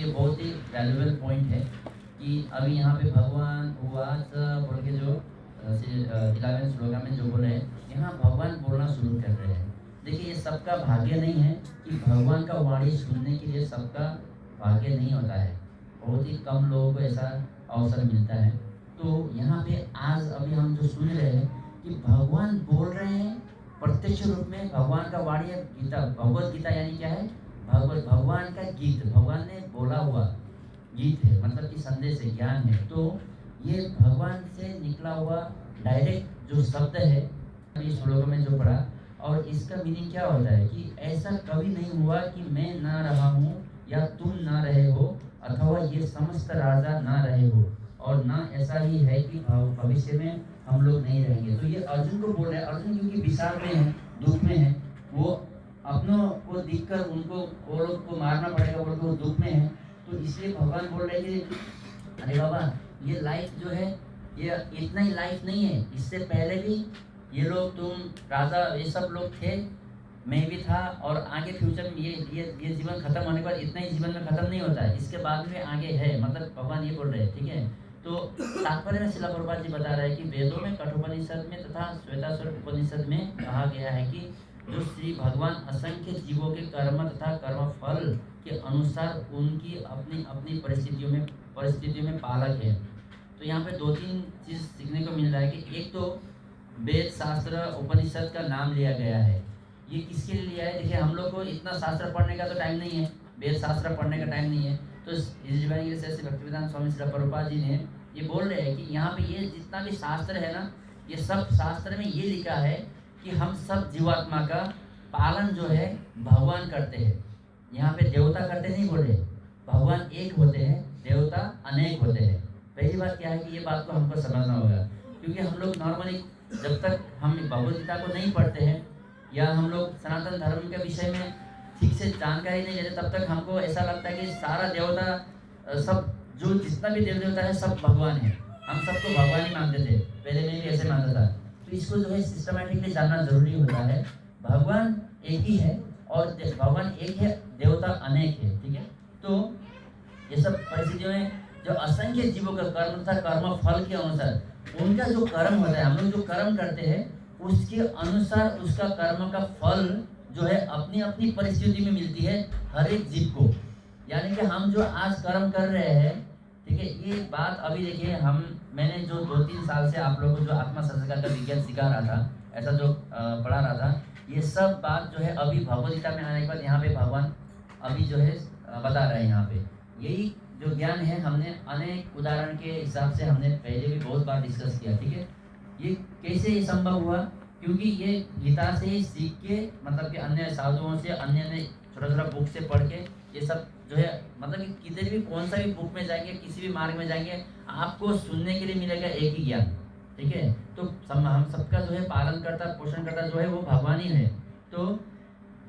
ये बहुत ही valuable point है कि अभी यहाँ पे भगवान वाच बोल के जो 11वें श्लोका में जो बोले यहाँ भगवान बोलना शुरू कर रहे हैं। देखिए ये सबका भाग्य नहीं है कि भगवान का वाणी सुनने के लिए सबका भाग्य नहीं होता है, बहुत ही कम लोगों को ऐसा अवसर मिलता है। तो यहाँ पे आज अभी हम जो सुन रहे हैं कि भगवान बोल रहे हैं प्रत्यक्ष रूप में, भगवान का वाणी है गीता, भगवत गीता यानी क्या है, भगवान का गीत, भगवान ने बोला हुआ गीत है, मतलब कि संदेश है, ज्ञान है। तो ये भगवान से निकला हुआ डायरेक्ट जो शब्द है ये श्लोक में जो पढ़ा, और इसका मीनिंग क्या होता है कि ऐसा कभी नहीं हुआ कि मैं ना रहा हूँ या तुम ना रहे हो, अथवा ये समस्त राजा ना रहे हो, और ना ऐसा ही है कि भविष्य में हम लोग नहीं रहेंगे। तो ये अर्जुन को बोल रहे हैं। अर्जुन क्योंकि विषाद में है, दुख में है, वो अपनों को दिखकर उनको वो लोग को मारना पड़ेगा बोल के वो दुख में है। तो इसलिए भगवान बोल रहे हैं कि अरे बाबा ये लाइफ जो है ये इतना ही लाइफ नहीं है, इससे पहले भी ये लोग तुम राजा ये सब लोग थे, मैं भी था, और आगे फ्यूचर में ये जीवन खत्म होने के बाद इतना ही जीवन में खत्म नहीं होता है, इसके बाद में आगे है, मतलब भगवान ये बोल रहे हैं। ठीक है, तो तात्पर्य में शिला प्रभुपाद जी बता रहे हैं कि वेदों में कठोपनिषद में तथा श्वेताश्वर उपनिषद में कहा गया है कि जो श्री भगवान असंख्य जीवों के कर्म तथा कर्म फल के अनुसार उनकी अपनी अपनी परिस्थितियों में पालक है। तो यहाँ पे दो तीन चीज सीखने को मिल रहा है कि एक तो वेद शास्त्र उपनिषद का नाम लिया गया है, ये किसके लिए लिया है? देखिए हम लोग को इतना शास्त्र पढ़ने का तो टाइम नहीं है, वेद शास्त्र पढ़ने का टाइम नहीं है। तो इस भक्तिवेदांत स्वामी श्री प्रभुपाद जी ने ये बोल रहे हैं कि यहाँ पे ये जितना भी शास्त्र है ना, ये सब शास्त्र में ये लिखा है कि हम सब जीवात्मा का पालन जो है भगवान करते हैं। यहाँ पे देवता करते नहीं बोल रहे, भगवान एक होते हैं, देवता अनेक होते हैं। पहली बात क्या है कि ये बात को हमको समझना होगा, क्योंकि हम लोग नॉर्मली जब तक हम भगवद गीता को नहीं पढ़ते हैं या हम लोग सनातन धर्म के विषय में ठीक से जानकारी नहीं लेते, तब तक हमको ऐसा लगता है कि सारा देवता सब जो जितना भी देव देवता है सब भगवान है, हम सबको भगवान ही मानते थे, पहले मैं भी ऐसे मानता था। तो इसको जो है सिस्टमेटिकली जानना जरूरी होता है। भगवान एक ही है और भगवान एक है, देवता अनेक है। ठीक है, तो ये सब परिस्थितियों में जो असंख्य जीवों का कर्म था, कर्म फल के अनुसार उनका जो कर्म होता है, हम लोग जो कर्म करते हैं उसके अनुसार उसका कर्म का फल जो है अपनी अपनी परिस्थिति में मिलती है हर एक जीव को। यानी कि हम जो आज कर्म कर रहे हैं, ठीक है, ये बात अभी देखिए मैंने जो 2-3 साल से आप लोगों को जो आत्मा संस्कार का विज्ञान सिखा रहा था, ऐसा जो पढ़ा रहा था, ये सब बात जो है अभी भगवद गीता में आने के बाद यहाँ पे भगवान अभी जो है बता रहे हैं। यहाँ पे यही जो ज्ञान है हमने अनेक उदाहरण के हिसाब से हमने पहले भी बहुत बार डिस्कस किया। ठीक है, ये कैसे ये संभव हुआ? क्योंकि ये गीता से ही सीख के, मतलब कि अन्य साधुओं से, अन्य छोटा बुक से पढ़ के ये सब जो है, मतलब कि किधर भी कौन सा भी बुक में जाएंगे, किसी भी मार्ग में जाएंगे, आपको सुनने के लिए मिलेगा एक ही ज्ञान। ठीक है, तो हम सबका जो है पालन करता, पोषण करता जो है वो भगवान ही है। तो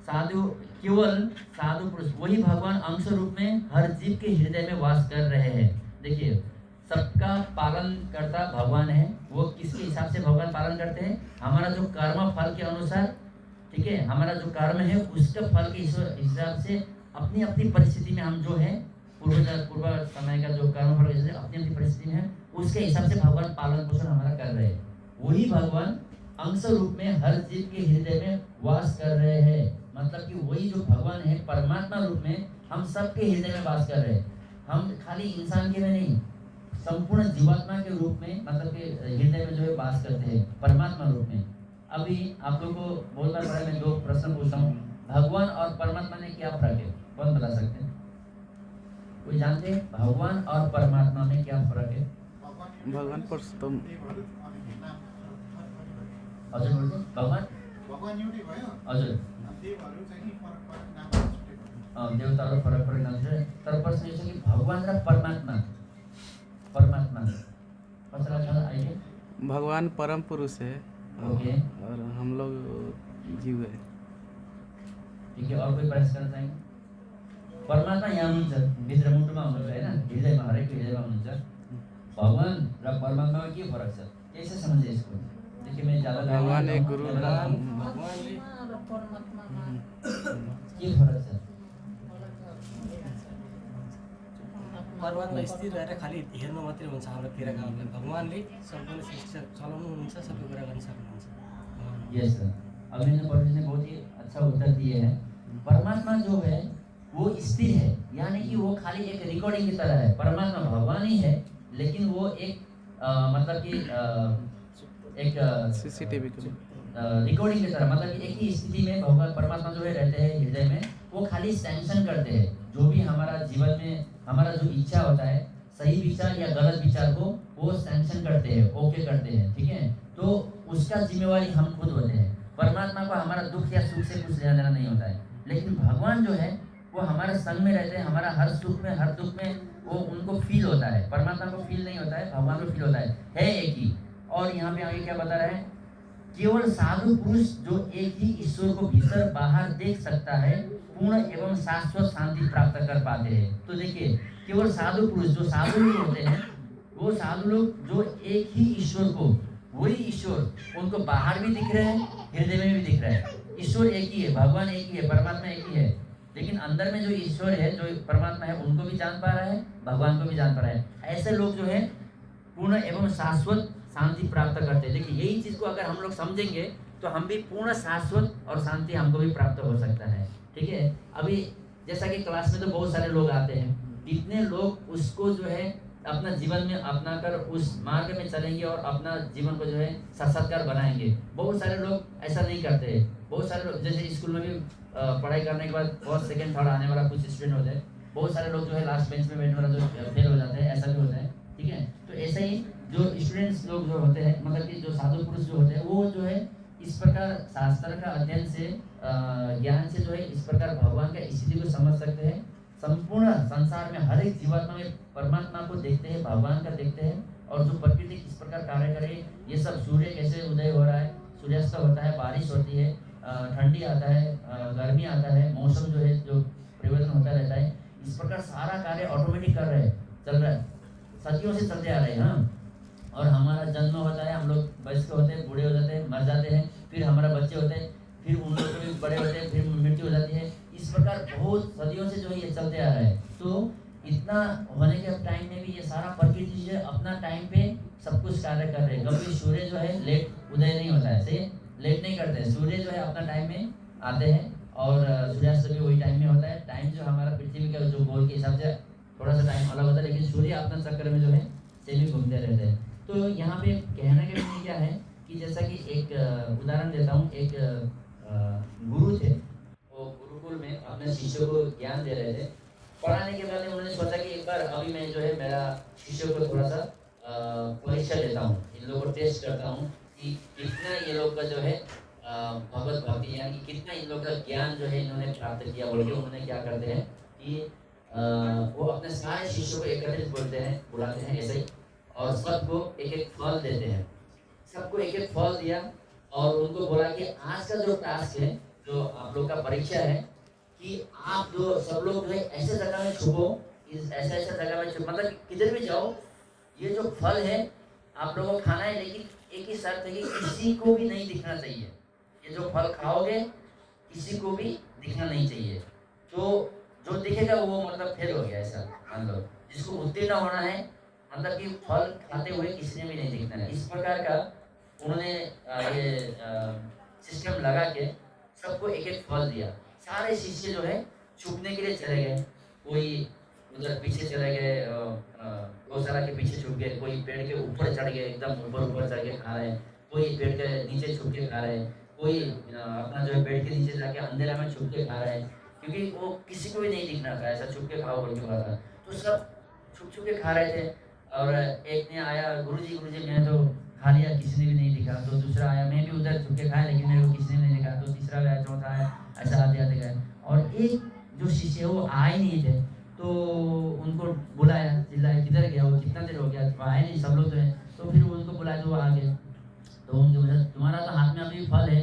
साधु, केवल साधु पुरुष वही भगवान अंश रूप में हर जीव के हृदय में वास कर रहे हैं। देखिए सबका पालन करता भगवान है। वो किसके हिसाब से भगवान पालन करते हैं? हमारा जो कर्म फल के अनुसार। ठीक है, हमारा जो कर्म है उसके फल के हिसाब से अपनी अपनी परिस्थिति में हम जो है पूर्व समय का जो कर्म फल अपनी अपनी परिस्थिति में है उसके हिसाब से भगवान पालन पोषण हमारा कर रहे हैं। वही भगवान अंश रूप में हर जीव के हृदय में वास कर रहे हैं। मतलब कि वही जो भगवान है परमात्मा रूप में हम सबके हृदय में वास कर रहे हैं। हम खाली इंसान के में नहीं, संपूर्ण जीवात्मा के रूप में, मतलब कि हृदय में जो है वास करते हैं परमात्मा रूप में। अभी आप लोगों को बहुत बार पढ़ा, मैं 2 प्रश्न पूछता हूँ, भगवान और परमात्मा में क्या फर्क है? कौन बता सकते हैं? कोई जानते हैं भगवान और परमात्मा में क्या फर्क है? भगवान पुरुषोत्तम हजुर बोल्नु, भगवान हजुर देवताहरू फरक फरक नाम छ। तर प्रश्न यो छ कि भगवान र परमात्मा कसैलाई छ आइडिया? भगवान परम पुरुष है ओके, और हम लोग जीव है। ठीक है, और कोही प्रश्न गर्न चाहेंगे? परमात्मा यहाँ हुनुहुन्छ, भित्र मुटुमा हुनुहुन्छ हैन, हृदयमा, हरेक हृदयमा हुनुहुन्छ। भगवान र परमात्मामा के फरक छ? यसै समझे यसको। देखिए मैं ज्यादा भगवान एक गुरु के फरक छ? परमात्मा स्थिर रहेर खालि हेर्नु मात्रै हुन्छ हाम्रोतिर गाउँले भगवान्ले सम्पूर्ण सृष्टि चलाउनुहुन्छ सबै कुरा गर्न सक्नुहुन्छ यस सर, अभिनव पंडित ने बहुत ही अच्छा उत्तर दिए हैं। परमात्मा जो है वो स्थिर है, यानी कि वो खाली एक रिकॉर्डिंग की तरह है। परमात्मा भगवान ही है, लेकिन वो एक मतलब कि एक सीसीटीवी के रिकॉर्डिंग की तरह, मतलब कि एक ही स्थिति में भगवान परमात्मा जो है रहते हैं हृदय में। वो खाली सैंक्शन करते हैं जो भी हमारा जीवन में हमारा जो इच्छा होता है, सही विचार या गलत विचार को वो सैंक्शन करते हैं, ओके करते हैं, ठीक है। तो उसका जिम्मेवारी हम खुद होते हैं। परमात्मा को हमारा दुख या सुख से कुछ लेना देना नहीं होता है, लेकिन भगवान जो है वो हमारे संग में रहते हैं। हमारा हर सुख में हर दुख में वो उनको फील होता है। परमात्मा को फील नहीं होता है, भगवान को फील होता है एक ही। और यहाँ पे आगे क्या बता रहा है, केवल साधु पुरुष जो एक ही ईश्वर को भीतर बाहर देख सकता है पूर्ण एवं शाश्वत शांति प्राप्त कर पाते हैं। तो देखिए, केवल साधु पुरुष जो साधु लोग होते हैं, वो साधु लोग जो एक ही ईश्वर को, वही ईश्वर उनको बाहर भी दिख रहे हैं, हृदय में भी दिख रहा है। ईश्वर एक ही है, भगवान एक ही है, परमात्मा एक ही है, लेकिन अंदर में जो ईश्वर है, जो परमात्मा है, उनको भी जान पा रहा है, भगवान को भी जान पा रहा है। ऐसे लोग जो है पूर्ण एवं शाश्वत शांति प्राप्त करते हैं। देखिए, यही चीज को अगर हम लोग समझेंगे तो हम भी पूर्ण शाश्वत और शांति हमको भी प्राप्त हो सकता है, ठीक है। अभी जैसा कि क्लास में तो बहुत सारे लोग आते हैं, कितने लोग उसको जो है अपना जीवन में अपना कर उस मार्ग में चलेंगे और अपना जीवन को जो है साक्षात्कार बनाएंगे। बहुत सारे लोग ऐसा नहीं करते। बहुत सारे लोग जैसे स्कूल में भी पढ़ाई करने के बाद बहुत सेकंड थर्ड आने वाला कुछ स्टूडेंट होते हैं, बहुत सारे लोग जो है लास्ट बेंच में बैठने वाला जो फेल हो जाते हैं, ऐसा भी होता है, ठीक है। तो ऐसे ही जो स्टूडेंट्स लोग जो होते हैं, मतलब कि जो साधु पुरुष जो होते हैं, वो जो है इस प्रकार शास्त्र का अध्ययन से ज्ञान से जो है इस प्रकार भगवान का स्थिति को समझ सकते हैं। संपूर्ण संसार में हर एक जीवात्मा में परमात्मा को देखते हैं, भगवान का देखते हैं, और जो प्रकृति किस प्रकार कार्य करे, ये सब सूर्य कैसे उदय हो रहा है, सूर्यास्त होता है, बारिश होती है, ठंडी आता है, गर्मी आता है, मौसम जो है जो परिवर्तन होता रहता है, इस प्रकार सारा कार्य ऑटोमेटिक कर रहे हैं, चल रहा है, सदियों से चलते आ रहे हैं। हाँ, और हमारा जन्म होता है, हम लोग वयस्क होते हैं, बूढ़े हो जाते हैं, मर जाते हैं, फिर हमारा बच्चे होते हैं, फिर उन लोग भी बड़े होते हैं, फिर मृत्यु हो जाती है। इस प्रकार बहुत सदियों से जो है ये चलते आ रहा है। तो इतना होने के टाइम में भी ये सारा प्रकृति जो है अपना टाइम पे सब कुछ कार्य कर रहे हैं। कभी सूर्य जो है लेट उदय नहीं होता है, सही है, लेट नहीं करते हैं। सूर्य जो है अपना टाइम में आते हैं और सूर्यास्त भी वही टाइम में होता है। टाइम जो हमारा पृथ्वी का जो गोल के हिसाब से थोड़ा सा टाइम अलग होता है, लेकिन सूर्य अपना चक्कर में जो है सेम ही घूमते रहते हैं। तो यहाँ पे कहने के लिए क्या है कि जैसा कि एक उदाहरण देता हूँ, एक गुरु थे, वो गुरुकुल में अपने शिष्यों को ज्ञान दे रहे थे। पढ़ाने के बाद उन्होंने सोचा कि एक बार अभी मैं जो है मेरा शिष्यों को थोड़ा सा परीक्षा लेता हूँ, इन लोगों को टेस्ट करता हूँ कि कितना ये लोग का जो है भगवत भक्ति यानी कि कितना इन लोग का ज्ञान जो है इन्होंने प्राप्त किया। बोल के उन्होंने क्या करते हैं कि वो अपने सारे शिष्यों को एकत्रित बोलते हैं, बुलाते हैं ऐसे ही, और सबको एक एक फल देते हैं। सबको एक एक फल दिया और उनको बोला कि आज का जो टास्क है, जो आप लोग का परीक्षा है, कि आप जो सब लोग जो है ऐसे जगह में छुपो, ऐसे ऐसे जगह में छुपो, मतलब किधर भी जाओ, ये जो फल है आप लोगों को खाना है, लेकिन एक ही शर्त है कि किसी को भी नहीं दिखना चाहिए। ये जो फल खाओगे किसी को भी दिखना नहीं चाहिए। तो जो दिखेगा वो मतलब फेल हो गया, ऐसा मान लो। जिसको उत्तीर्ण होना है, मतलब कि फल खाते हुए किसी ने भी नहीं दिखना है। इस प्रकार का उन्होंने ये सिस्टम लगा के सबको एक एक फल दिया। सारे शिष्य जो है छुपने के लिए चले गए, कोई उधर पीछे चले गए, गौशाला के पीछे छुप गए, कोई पेड़ के ऊपर चढ़ गए, एकदम ऊपर चढ़ के खा रहे हैं, कोई पेड़ के नीचे छुप के खा रहे हैं, कोई अपना जो है पेड़ के नीचे जाके अंधेरा में छुप के खा रहे हैं, क्योंकि वो किसी को भी नहीं दिखना था, ऐसा छुप के खाओ बोल के बोला था। तो सब छुप के खा रहे थे। और एक ने आया, गुरुजी मैंने तो खा लिया, किसी ने भी नहीं दिखा। तो दूसरा आया, मैं भी उधर छुप के खाया, लेकिन मेरे को किसी ने नहीं दिखा। तो तीसरा आया, चौथा आया, ऐसा आते आते गए। और एक जो शिष्य वो आए नहीं थे, तो उनको बुलाया, चिल्लाया, किधर गया वो, कितना देर हो गया, आए नहीं, सब लोग तो है। तो फिर उनको बुलाया, तो वो आ गए। तो उनको बोला, तुम्हारा तो हाथ में अभी फल है,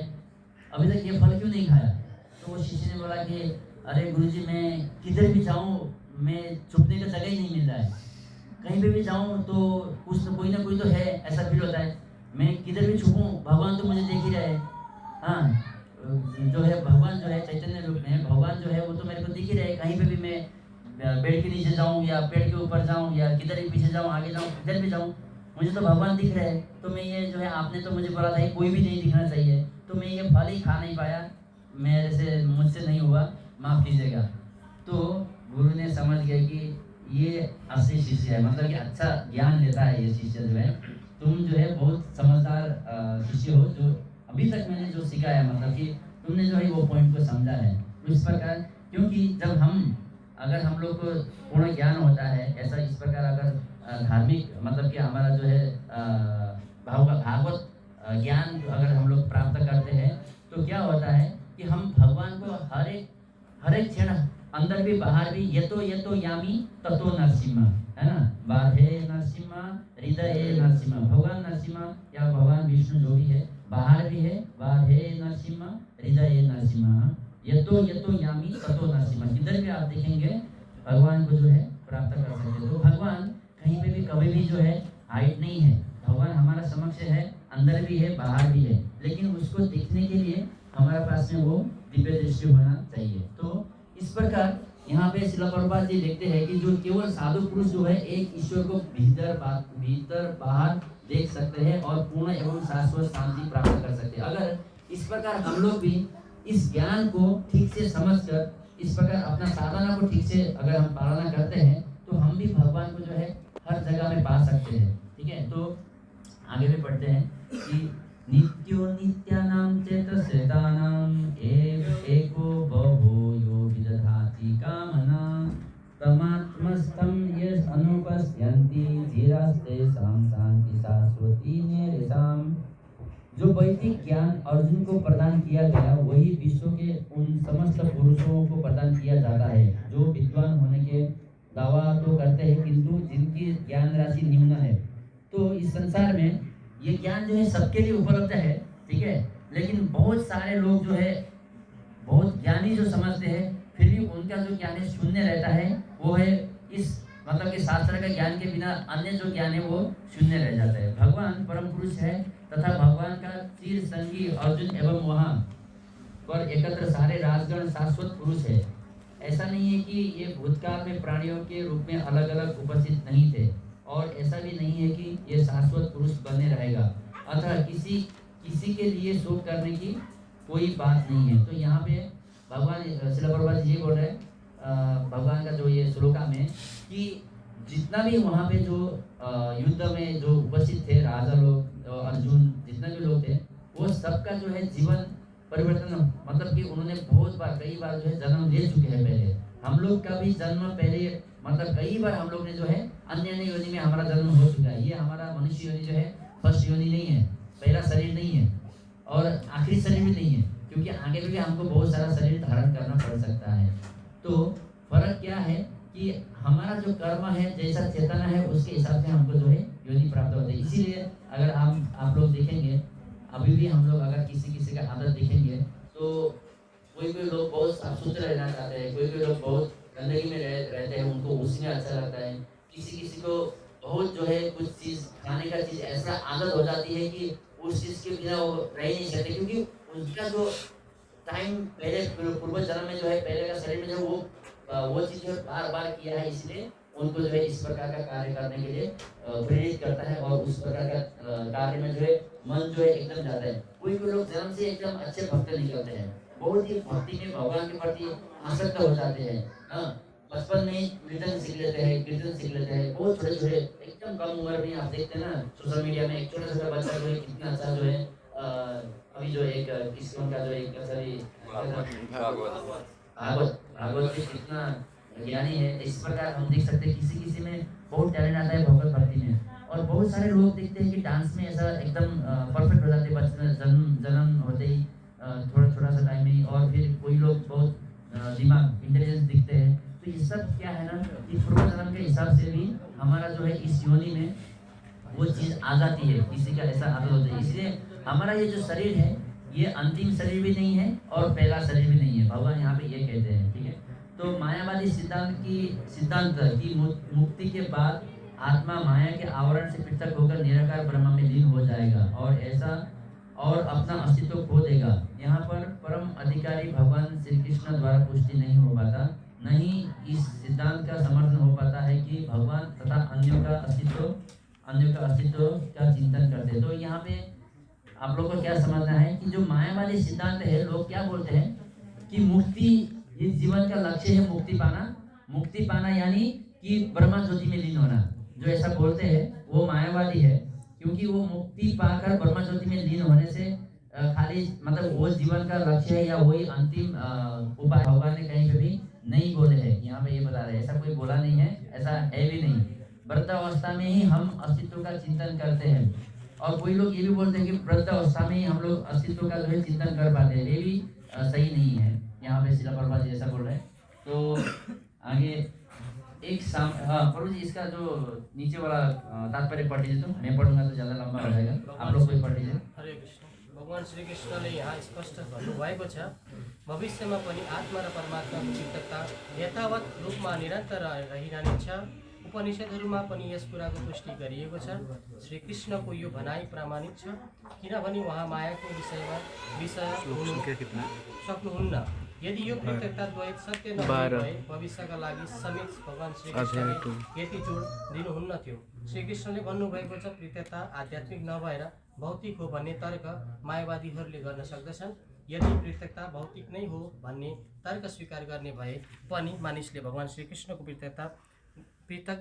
अभी तक ये फल क्यों नहीं खाया? तो वो शिष्य ने बोला कि अरे गुरुजी, मैं किधर भी जाऊँ, मैं छुपने का जगह ही नहीं मिल रहा है। कहीं पे भी जाऊँ तो कुछ तो कोई ना कोई तो है, ऐसा फील होता है। मैं किधर भी छुपूँ, भगवान तो मुझे देख ही रहे। हाँ, जो है भगवान जो है चैतन्य रूप में, भगवान जो है वो तो मेरे को दिख ही रहे। कहीं पे भी मैं बेड के नीचे जाऊँ या पेड़ के ऊपर जाऊँ या किधर भी पीछे जाऊँ, आगे जाऊँ, किधर भी जाऊँ, मुझे तो भगवान दिख रहे हैं। तो मैं ये जो है, आपने तो मुझे बोला था ये कोई भी नहीं दिखना चाहिए, तो मैं ये फल ही खा नहीं पाया, मेरे से मुझसे नहीं हुआ, माफ़ कीजिएगा। तो गुरु ने समझ गया कि ये असली शिष्य है, मतलब कि अच्छा ज्ञान लेता है ये शिष्य जो है। तुम जो है बहुत समझदार शिष्य हो, जो अभी तक मैंने जो सीखा है, मतलब कि तुमने जो है वो पॉइंट को समझा है। तो इस प्रकार, क्योंकि जब अगर हम लोग को पूर्ण ज्ञान होता है, ऐसा इस प्रकार अगर धार्मिक, मतलब कि हमारा जो है भागवत ज्ञान अगर हम लोग प्राप्त करते हैं, तो क्या होता है कि हम भगवान को हर एक क्षण अंदर भी बाहर भी ये तो यामी ततो नरसिम्हा, है ना, बाहे नरसिम्हा हृदय नरसिम्हा, भगवान नरसिम्हा या भगवान विष्णु जो भी है, बाहर भी है, बाहे नरसिम्हा हृदय नरसिम्हा, ये तो यामी ततो नरसिम्हा, किधर भी आप देखेंगे भगवान को जो है प्राप्त कर सकते हैं। तो भगवान कहीं पे भी कभी भी जो है हाइड नहीं है, भगवान हमारा समक्ष है, अंदर भी है, बाहर भी है, लेकिन उसको देखने के लिए हमारे पास में वो दिव्य दृष्टि होना चाहिए। तो इस प्रकार यहाँ पे श्रील प्रभुपाद जी लिखते हैं कि जो केवल साधु पुरुष जो है एक ईश्वर को भीतर बाहर देख सकते हैं और पूर्ण एवं शाश्वत शांति प्राप्त कर सकते हैं। अगर इस प्रकार हम लोग भी इस ज्ञान को ठीक से समझकर इस प्रकार अपना साधना को ठीक से अगर हम पालना करते हैं, तो हम भी भगवान को जो है हर जगह में पा सकते हैं। ठीक है, तो आगे भी पढ़ते हैं कि नित्यो नित्यानां चेतसेतानां एको बभो यो विदधाति कामना तमात्मस्थं यस् अनुपश्यन्ति धीरास्तेषां शान्ति शाश्वती निरसाम्। जो वैदिक ज्ञान अर्जुन को प्रदान किया गया, वही विश्व के उन समस्त पुरुषों को प्रदान किया जाता है जो विद्वान होने के दावा तो करते हैं, किंतु जिनकी ज्ञान राशि निम्न है। तो इस संसार में ये ज्ञान जो है सबके लिए उपलब्ध है, ठीक है, लेकिन बहुत सारे लोग जो है बहुत ज्ञानी जो समझते हैं, फिर भी उनका जो ज्ञान है शून्य रहता है। वो है इस मतलब कि शास्त्र का ज्ञान के बिना अन्य जो ज्ञान है वो शून्य रह जाता है। भगवान परम पुरुष है तथा भगवान का चिर संगी अर्जुन एवं वहाँ पर एकत्र सारे राजगण शाश्वत पुरुष है। ऐसा नहीं है कि ये भूतकाल में प्राणियों के रूप में अलग अलग उपस्थित नहीं थे, और ऐसा भी नहीं है कि ये शाश्वत पुरुष बने रहेगा। अतः किसी के लिए शोक करने की कोई बात नहीं है। तो यहाँ पे भगवान श्रील प्रभुपाद जी बोल रहे हैं भगवान का जो ये श्लोका में कि जितना भी वहाँ पे जो युद्ध में जो उपस्थित थे राजा लोग, अर्जुन, जितना भी लोग थे, वो सबका जो है जीवन परिवर्तन, मतलब कि उन्होंने बहुत बार कई बार जो है जन्म ले चुके हैं। पहले हम लोग का भी जन्म पहले, मतलब कई बार हम लोग ने जो है अन्य अन्य योनि में हमारा जन्म हो चुका है। ये हमारा मनुष्य योनि जो है फर्स्ट योनि नहीं है, पहला शरीर नहीं है और आखिरी शरीर भी नहीं है, क्योंकि आगे भी हमको बहुत सारा शरीर धारण करना पड़ सकता है। तो फर्क क्या है कि हमारा जो कर्म है, जैसा चेतना है, उसके हिसाब से हमको जो है योनि प्राप्त होती है। इसीलिए अगर आप लोग देखेंगे, अभी भी हम लोग अगर किसी का आदत देखेंगे, तो कोई लोग बहुत साफ सुथरे रहना चाहते हैं, कोई लोग बहुत गंदगी में रहते हैं, उनको उसी में अच्छा लगता है। किसी को बहुत जो है कुछ चीज़ खाने का चीज़ ऐसा आदत हो जाती है कि उस चीज़ के बिना वो रह नहीं सकते, क्योंकि उनका जो टाइम पहले पूर्व जन्म में जो है पहले का शरीर में जो वो चीज़ जो बार बार किया है, इसलिए उनको जो है इस प्रकार का कार्य करने के लिए प्रेरित करता है, और उस प्रकार का कार्य में जो है मन जो है एकदम जाता है। कोई लोग जन्म से एकदम अच्छे भक्त निकलते हैं, बहुत ही भक्ति में भगवान के प्रति आसक्त हो जाते हैं। हाँ, बचपन में कीर्तन सीख लेते हैं, बहुत छोटे एकदम कम उम्र में। आप देखते हैं ना सोशल मीडिया में एक छोटा बच्चा जो है कितना अच्छा जो है अभी जो एक किस्म का जो एक भागवत जी कितना ज्ञानी है। इस प्रकार हम देख सकते हैं किसी में बहुत टैलेंट आता है भगवत भक्ति में, और बहुत सारे लोग देखते हैं कि डांस में ऐसा एकदम परफेक्ट हो जाते हैं बचपन जन्म होते ही थोड़ा सा टाइम में, और फिर कोई लोग बहुत दिमाग इंटेलिजेंस दिखते हैं। तो ये सब क्या है ना कि पूर्व जन्म के हिसाब से भी हमारा जो है इस योनि में वो चीज़ आ जाती है, किसी का ऐसा आदत होता है। इसलिए हमारा ये जो शरीर है ये अंतिम शरीर भी नहीं है और पहला शरीर भी नहीं है, भगवान यहाँ पे ये कहते हैं। ठीक है, तो मायावादी सिद्धांत की मुक्ति के बाद आत्मा माया के आवरण से पृथक होकर निराकार ब्रह्म में लीन हो जाएगा और अपना अस्तित्व खो देगा। यहाँ पर परम अधिकारी भगवान श्री कृष्ण द्वारा पुष्टि नहीं हो पाता। नहीं इस सिद्धांत का समर्थन हो पाता है कि भगवान तथा अन्यों का अस्तित्व का चिंतन करते। तो यहाँ पे आप लोग को क्या समझना है कि जो मायावादी सिद्धांत है, लोग क्या बोलते हैं कि मुक्ति इस जीवन का लक्ष्य है, मुक्ति पाना यानी कि ब्रह्मा ज्योति में लीन होना। जो ऐसा बोलते हैं वो मायावादी है, क्योंकि वो मुक्ति पाकर ब्रह्मा ज्योति में लीन होने से खाली मतलब वो जीवन का लक्ष्य है या वही अंतिम उपाय भगवान ने कहीं पे भी नहीं बोले हैं। यहाँ पे ये बता रहे हैं, ऐसा कोई बोला नहीं है, ऐसा है भी नहीं। वृद्धावस्था में ही हम अस्तित्व का चिंतन करते हैं। और कोई लोग ये भी बोलते हैं कि वृद्धावस्था में ही हम लोग अस्तित्व का जो है चिंतन कर पाते हैं। ये भी सही नहीं है। यहाँ पे शिला प्रभुपाद जी ऐसा बोल रहे हैं। तो आगे एक प्रभु जी इसका जो नीचे वाला तात्पर्य पढ़ लीजिए। तो मैं पढ़ूंगा तो ज़्यादा लंबा हो जाएगा, आप लोग कोई पढ़ लीजिए। हरे कृष्ण। भगवान श्री कृष्णले यहाँ स्पष्ट भन्नुभएको छ, भविष्यमा पनि आत्मा र परमात्माको चिन्तकता यथावत रूपमा निरन्तर रहिरहनेछ। उपनिषदहरूमा पनि यस कुराको पुष्टि गरिएको छ। श्रीकृष्णको यो भनाइ प्रामाणिक छ, किनभने उहाँ मायाको विषय हुनु सक्नुहुन्न। यदि यो पृथकता द्वैत सत्य नभए भए भविष्यका लागि समेत भगवान श्रीकृष्णले यति जोड दिनुहुन्न थियो। श्रीकृष्णले भन्नुभएको छ, पृथकता आध्यात्मिक नभएर भौतिक हो भन्ने तर्क मायावादीहरूले गर्न सक्दछन्। यदि पृथकता भौतिक नै हो भन्ने तर्क स्वीकार गर्ने भए पनि मानिसले भगवान श्रीकृष्णको पृथक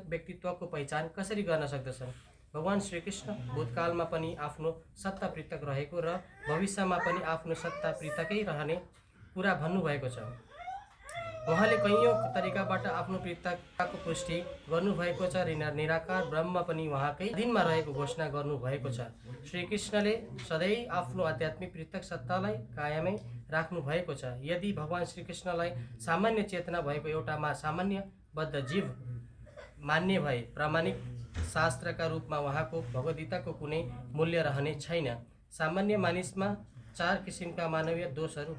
व्यक्तित्वको पहिचान कसरी गर्न सक्दछन्? भगवान श्रीकृष्ण भूतकालमा पनि आफ्नो सत्ता पृथक रहेको र भविष्यमा पनि आफ्नो सत्ता पृथकै रहने कुरा भन्नुभएको छ। उहाँले कैयौँ तरिकाबाट आफ्नो पृथकताको पुष्टि गर्नुभएको छ। निराकार ब्रह्म पनि उहाँकै अधीनमा रहेको घोषणा गर्नुभएको छ। श्रीकृष्णले सधैँ आफ्नो आध्यात्मिक पृथक सत्तालाई कायमै राख्नु भएको छ। यदि भगवान श्रीकृष्णलाई सामान्य चेतना भएको एउटा सामान्यबद्ध जीव मान्ने भए प्रामाणिक शास्त्रका रूपमा उहाँको भगवद्गीताको कुनै मूल्य रहने छैन। सामान्य मानिसमा 4 किसिमका मानवीय दोषहरू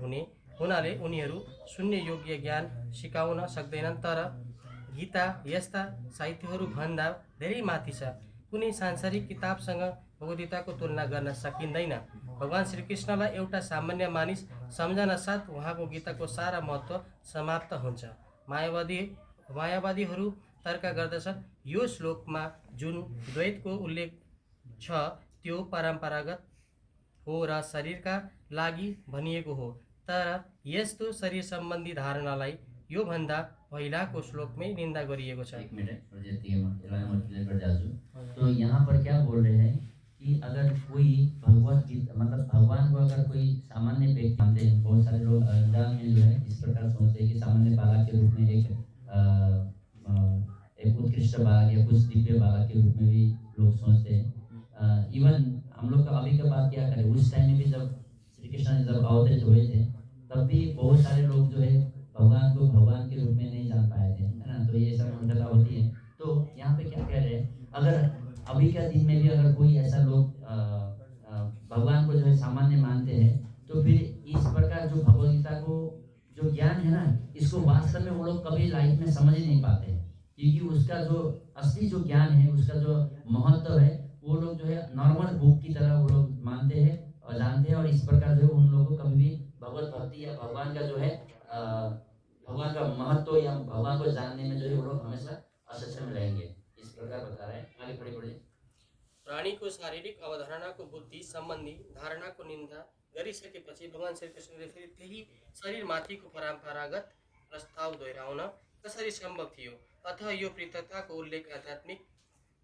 हुनाले उनीहरू शून्य योग्य ज्ञान सिकाउन सक्दैनन्। तर गीता यस्ता साहित्यहरू भन्दा धेरै माथि छ। कुनै सांसारिक किताबसँग भगवद्गीताको तुलना गर्न सकिँदैन। भगवान श्रीकृष्णलाई एउटा सामान्य मानिस सम्झना साथ उहाँको गीताको सारा महत्त्व समाप्त हुन्छ। मायावादीहरू तर्क गर्दछन्, यो श्लोकमा जुन द्वैतको उल्लेख छ त्यो परम्परागत हो र शरीरका लागि भनिएको हो। तर यस्तो शरीर सम्बन्धी धारणालाई यो भन्दा पहिलाको श्लोकमै निन्दा गरिएको छ। एक मिनट, तो यहाँ पर क्या बोल रहे हैं कि अगर कोई भगवत गीता मतलब भगवान को अगर कोई सामान्य व्यक्ति मानते हैं, बहुत सारे लोग अंजान में जो है इस प्रकार सोचते हैं कि सामान्य बालक के रूप में एक उत्कृष्ट बालक या कुछ दिव्य बालक के रूप में भी लोग सोचते हैं। इवन हम लोग का अभी का बात क्या करें, उस टाइम में भी जब श्री कृष्ण ने जब अवतरित हुए थे तब भी बहुत सारे लोग जो है भगवान को भगवान के रूप में नहीं जान पाए थे, है ना। तो ये सब मूर्खता होती है। तो यहाँ पे क्या कह रहे हैं, अगर अभी का दिन में भी अगर कोई ऐसा लोग भगवान को जो है सामान्य मानते हैं, तो फिर इस प्रकार जो भगवद्गीता को जो ज्ञान है ना, इसको वास्तव में वो लोग कभी लाइफ में समझ ही नहीं पाते, क्योंकि उसका जो असली जो ज्ञान है, उसका जो महत्व है, वो लोग जो है नॉर्मल बुक की तरह वो लोग मानते हैं और जानते हैं। और इस प्रकार जो है उन लोगों को कभी भी भगवत भक्ति या भगवान का जो है भगवान का महत्व या भगवान को जानने में जो है वो लोग हमेशा असक्षम रहेंगे। इस प्रकार बता रहे हैं। आगे पढ़िए। प्राणीको शारीरिक अवधारणाको बुद्धि सम्बन्धी धारणाको निन्दा गरिसकेपछि भगवान श्रीकृष्णले फेरि त्यही शरीरमाथिको परम्परागत प्रस्ताव दोहोऱ्याउन कसरी सम्भव थियो? अथवा यो पृथकताको उल्लेख आध्यात्मिक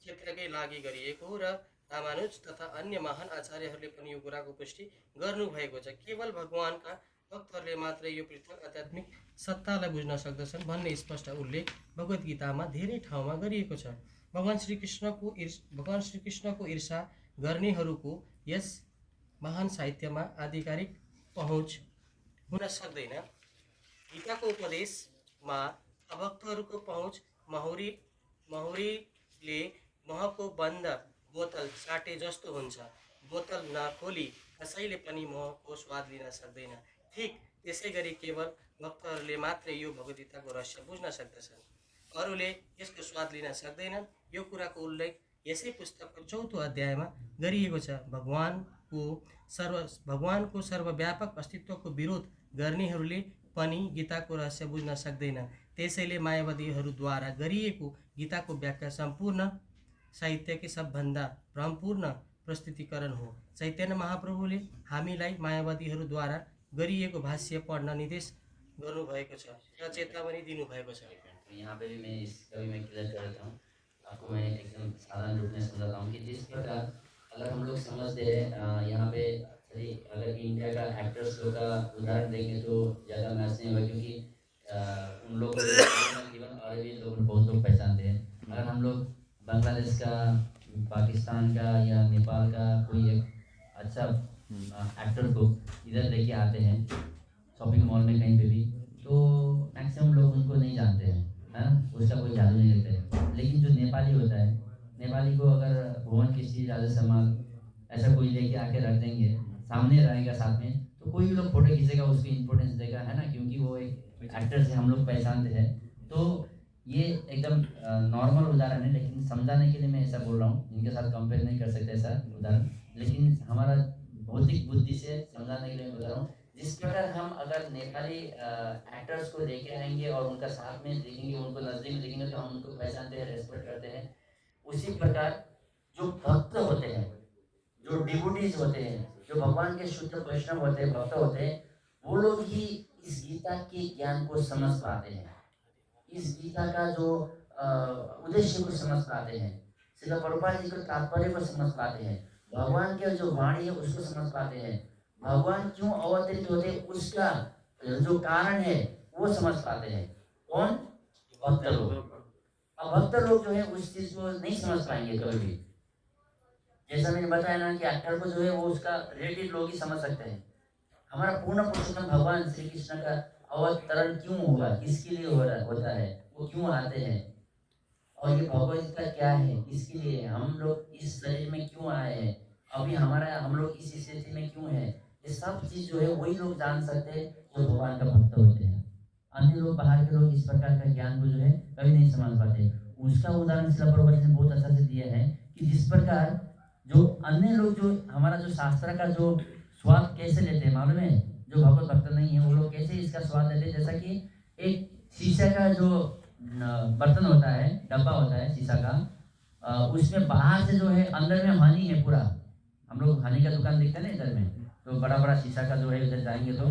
क्षेत्रकै लागि गरिएको हो र रामानुज तथा अन्य महान आचार्यहरूले पनि यो कुराको पुष्टि गर्नुभएको छ। केवल भगवानका भक्तहरूले मात्र यो पृथक आध्यात्मिक सत्तालाई बुझ्न सक्दछन् भन्ने स्पष्ट उल्लेख भगवद्गीतामा धेरै ठाउँमा गरिएको छ। भगवान श्रीकृष्णको ईर्षा गर्नेहरूको यस महान साहित्यमा आधिकारिक पहुँच हुन सक्दैन। गीताको उपदेशमा अभक्तहरूको पहुँच महुरीले महको बन्द बोतल चाटे जस्तो हुन्छ। बोतल नखोली कसैले पनि महको स्वाद लिन सक्दैन। ठीक त्यसै गरी केवल भक्तहरूले मात्र यो भगवद्गीताको रहस्य बुझ्न सक्दछन्, अरूले यसको स्वाद लिन सक्दैनन्। यो कुराको उल्लेख यसै पुस्तकको 4औं अध्यायमा गरिएको छ। भगवानको सर्वव्यापक अस्तित्वको विरोध गर्नेहरूले पनि गीताको रहस्य बुझ्न सक्दैन। त्यसैले मायावादीहरूद्वारा गरिएको गीताको व्याख्या सम्पूर्ण साहित्यकै सबभन्दा भ्रमपूर्ण प्रस्तुतिकरण हो। चैतन्य महाप्रभुले हामीलाई मायावादीहरूद्वारा गरिएको भाष्य पढ्न निर्देश गर्नुभएको छ र चेतावनी दिनुभएको छ। तो यहाँ पे भी मैं इस कवि में क्लियर कर देता हूँ, आपको मैं एकदम साधारण रूप में समझाता हूँ कि जिस प्रकार अगर हम लोग समझते हैं यहाँ पे चलिए अगर इंडिया का एक्टर्स लोग का उदाहरण देंगे तो ज़्यादा मैच नहीं होगा, क्योंकि उन लोग को इवन अरबी लोग बहुत लोग पहचानते हैं। अगर हम लोग बांग्लादेश का, पाकिस्तान का या नेपाल का कोई एक अच्छा एक्टर को इधर लेके आते हैं शॉपिंग मॉल में कहीं पे भी, तो मैक्सिमम लोग उनको नहीं जानते हैं, है ना, उसका कोई जादू नहीं देते हैं। लेकिन जो नेपाली होता है, नेपाली को अगर भुवन किसी राजा समाल ऐसा कोई लेके आके रख देंगे, सामने रहेगा साथ में, तो कोई भी लोग फोटो खींचेगा, उसको इम्पोर्टेंस देगा, है ना, क्योंकि वो एक एक्टर से हम लोग पहचानते हैं। तो ये एकदम नॉर्मल उदाहरण है, लेकिन समझाने के लिए मैं ऐसा बोल रहा हूँ, इनके साथ कंपेयर नहीं कर सकते ऐसा उदाहरण, लेकिन हमारा भौतिक बुद्धि से समझाने के लिए बता रहा हूँ। जिस प्रकार हम अगर नेपाली एक्टर्स को देखे आएंगे और उनका साथ में देखेंगे, उनको नजदीक में देखेंगे, तो हम उनको पहचानते हैं, रेस्पेक्ट करते हैं। उसी प्रकार जो भक्त होते हैं, जो डिवोटीज होते हैं, जो भगवान के शुद्ध वैष्णव होते हैं, भक्त होते हैं, वो लोग ही इस गीता के ज्ञान को समझ पाते हैं, इस गीता का जो उद्देश्य को समझ पाते हैं, श्रील प्रभुपाद जी के तात्पर्य को समझ पाते हैं, भगवान के जो वाणी है उसको समझ पाते हैं, भगवान क्यों अवतरित होते हैं उसका जो कारण है वो समझ पाते हैं। कौन? भक्त लोग। अब भक्त लोग जो है उस चीज को नहीं समझ पाएंगे कभी भी। जैसा मैंने बताया ना कि एक्टर को जो है वो उसका रिलेटिव लोग ही समझ सकते हैं। हमारा पूर्ण पुरुषोत्तम भगवान श्री कृष्ण का अवतरण क्यों होगा, किसके लिए होता है, वो क्यों आते हैं, और ये भगवत गीता क्या है, किसके लिए, हम लोग इस शरीर में क्यों आए हैं, अभी हम लोग इस स्थिति में क्यों है, ये सब चीज जो है वही लोग जान सकते हैं जो भगवान का भक्त होते हैं। अन्य लोग, बाहर के लोग इस प्रकार का ज्ञान को जो है कभी नहीं समझ पाते। उसका उदाहरण श्रील प्रभुपाद जी ने बहुत अच्छा से दिया है कि जिस प्रकार जो अन्य लोग जो हमारा जो शास्त्र का जो स्वाद कैसे लेते हैं मालूम है, जो भगवत भक्त नहीं है वो लोग कैसे इसका स्वाद लेते हैं। जैसा कि एक शीशा का जो बर्तन होता है, डब्बा होता है शीशा का, उसमें बाहर से जो है अंदर में हनी है पूरा। हम लोग हनी का दुकान देखते हैं ना इधर में, तो बड़ा बड़ा शीशा का जो है उधर जाएंगे तो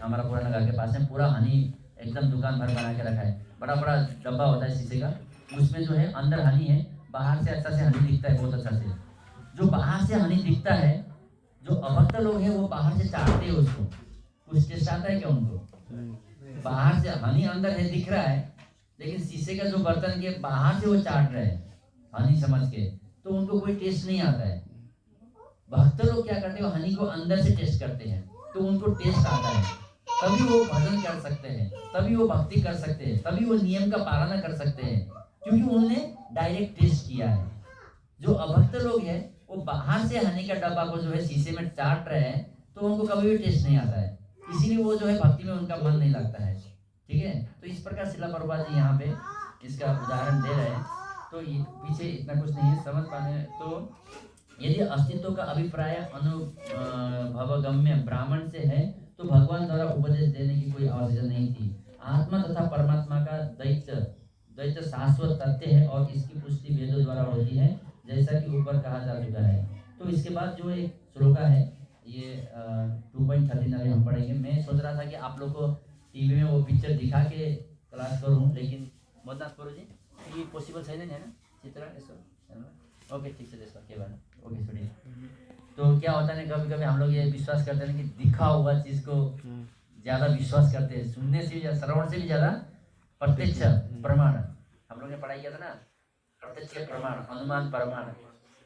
हमारा पुराना घर के पास में पूरा हनी एकदम दुकान भर बना के रखा है, बड़ा बड़ा डब्बा होता है शीशे का, उसमें जो है अंदर हनी है, बाहर से अच्छा से हनी दिखता है, बहुत अच्छा से। जो बाहर से हनी दिखता है, जो अभक्त लोग हैं वो बाहर से चाटते हैं उसको, कुछ टेस्ट आता है क्या उनको? बाहर से हनी अंदर है दिख रहा है, लेकिन शीशे का जो बर्तन के बाहर से वो चाट रहे हैं हनी समझ के, तो उनको कोई टेस्ट नहीं आता है। भक्त लोग क्या करते हैं, हनी को अंदर से टेस्ट करते हैं, तो उनको टेस्ट आता है, तभी वो भजन कर सकते हैं, तभी वो भक्ति कर सकते हैं, तभी वो नियम का पालना कर सकते हैं, क्योंकि उन्होंने डायरेक्ट टेस्ट किया है। जो अभक्त लोग हैं वो बाहर से हनी का डब्बा को जो है शीशे में चाट रहे हैं, तो उनको कभी भी टेस्ट नहीं आता है, इसीलिए वो जो है भक्ति में उनका मन नहीं लगता है। ठीक है, तो इस प्रकार श्रील प्रभुपाद जी यहाँ पे इसका उदाहरण दे रहे हैं। तो ये पीछे इतना कुछ नहीं है, समझ पाने। तो यदि अस्तित्व का अभिप्राय अनुभवगम्य ब्राह्मण से है तो भगवान द्वारा उपदेश देने की कोई आवश्यकता नहीं थी। आत्मा तथा परमात्मा का द्वैत शाश्वत तथ्य है और इसकी पुष्टि वेदों द्वारा होती है, जैसा कि ऊपर कहा जा चुका है। तो इसके बाद जो एक श्लोका है, ये 2.13 अभी हम पढ़ेंगे। मैं सोच रहा था कि आप लोग को टीवी में वो पिक्चर दिखा के क्लास करूँ, लेकिन मत करो जी, ये पॉसिबल है ना चित्र ऐसा। ओके ठीक है, के बाद ओके सुनिए। तो क्या होता है ना, कभी कभी हम लोग ये विश्वास करते हैं कि दिखा हुआ चीज को ज्यादा विश्वास करते हैं, सुनने से भी, श्रवण से भी ज्यादा प्रत्यक्ष प्रमाण। हम लोग ने पढ़ाई किया था ना, प्रत्यक्ष प्रमाण, अनुमान प्रमाण,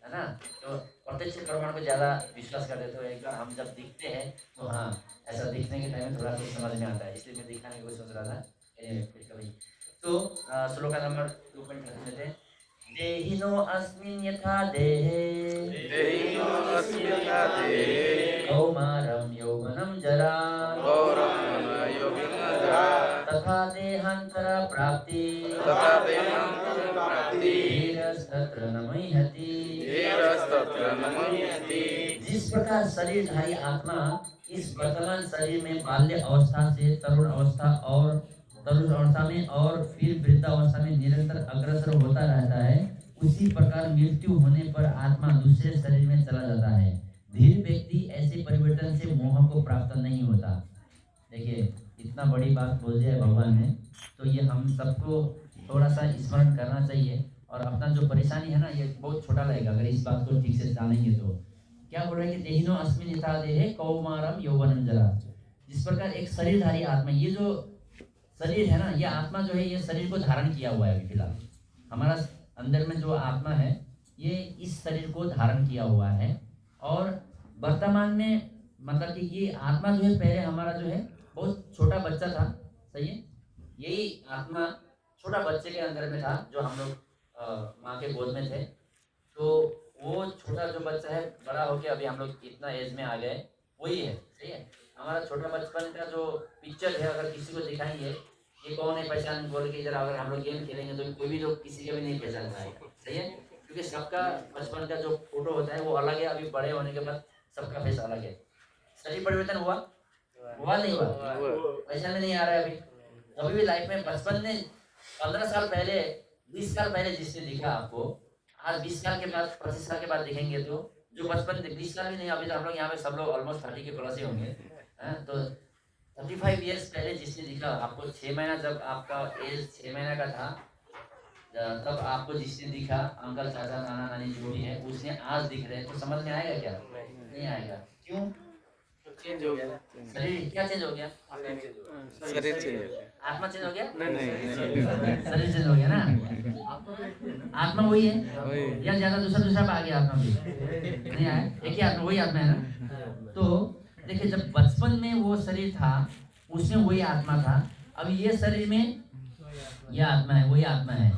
है ना। तो प्रत्यक्ष प्रमाण को ज्यादा विश्वास करते, तो एक बार हम जब दिखते हैं तो हाँ, ऐसा दिखने के टाइम में थोड़ा कुछ समझ में आता है, इसलिए मैं दिखाने की सोच रहा था कभी। तो श्लोका नंबर 2.13 लेते हैं। देहिनो अस्मिन् यथा देहे कौमारं यौवनं जरा तथा देहांतर प्राप्ति धीरस्तत्र न मह्यति। जिस प्रकार शरीरधारी आत्मा इस वर्तमान शरीर में बाल्य अवस्था से तरुण अवस्था और तरुण अवस्था में और फिर वृद्धावस्था में निरंतर अग्रसर होता रहता है, उसी प्रकार मृत्यु होने पर आत्मा दूसरे शरीर में चला जाता है। धीर व्यक्ति ऐसे परिवर्तन से मोह को प्राप्त नहीं होता। देखिए इतना बड़ी बात बोल दिया है भगवान ने, तो ये हम सबको थोड़ा सा स्मरण करना चाहिए। और अपना जो परेशानी है ना, ये बहुत छोटा लगेगा अगर इस बात को ठीक से जानेंगे। तो क्या बोल रहे हैं कि देहिनो अस्मिन यथा देहे कौमारम यौवनम जरा। जिस प्रकार एक शरीरधारी आत्मा, ये जो शरीर है ना, ये आत्मा जो है ये शरीर को धारण किया हुआ है। अभी फिलहाल हमारा अंदर में जो आत्मा है ये इस शरीर को धारण किया हुआ है। और वर्तमान में मतलब कि ये आत्मा जो है पहले हमारा जो है बहुत छोटा बच्चा था, सही है। यही आत्मा छोटा बच्चे के अंदर में था जो हम लोग माँ के गोद में थे। तो वो छोटा जो बच्चा है बड़ा होके अभी हम लोग इतना एज में आ गए, वही है, सही है। हमारा छोटा बचपन का जो पिक्चर है अगर किसी को दिखाएंगे ये कौन है पहचान बोल के, इधर अगर हम लोग गेम खेलेंगे तो कोई भी लोग किसी का भी नहीं पहचान पाएगा, सही है। क्योंकि सबका बचपन का जो फोटो होता है वो अलग है, अभी बड़े होने के बाद सबका फेस अलग है। शरीर परिवर्तन हुआ नहीं हुआ, पहचान में नहीं आ रहा है अभी भी लाइफ में। बचपन में 15 साल पहले 20 साल पहले जिसने दिखा आपको, आज 20 साल के बाद 25 साल के बाद देखेंगे तो जो बचपन 20 साल भी नहीं, अभी तो हम लोग यहाँ पे सब लोग ऑलमोस्ट 30 के प्लस ही होंगे। तो 35 ईयर्स पहले जिसने दिखा आपको, 6 महीना जब आपका एज 6 महीना का था तब आपको जिसने दिखा, अंकल चाचा नाना नानी जो भी है उसने आज दिख रहे हैं, तो समझ में आएगा क्या? नहीं आएगा। क्यों? चेंज हो गया। शरीर क्या चेंज हो गया? शरीर चेंज हो गया। आत्मा चेंज हो गया? नहीं। शरीर चेंज हो गया ना। आत्मा वही है या ज्यादा दूसरा आ गया? आत्मा भी नहीं आया, एक ही आत्मा, वही आत्मा है ना। तो देखिए जब बचपन में वो शरीर था उसमें वही आत्मा था, अब ये शरीर में ये आत्मा है, वही आत्मा है।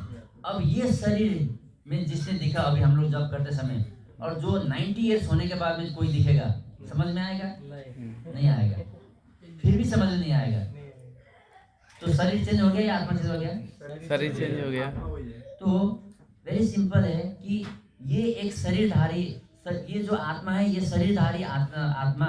अब ये शरीर में जिसने दिखा अभी हम लोग जब करते समय, और जो 90 ईयर्स होने के बाद में कोई दिखेगा, समझ में आएगा? नहीं आएगा, फिर भी समझ में नहीं आएगा। तो शरीर चेंज हो गया या आत्मा चेंज हो गया? शरीर चेंज हो गया। तो वेरी सिंपल है कि ये एक शरीरधारी, ये जो आत्मा है ये शरीरधारी आत्मा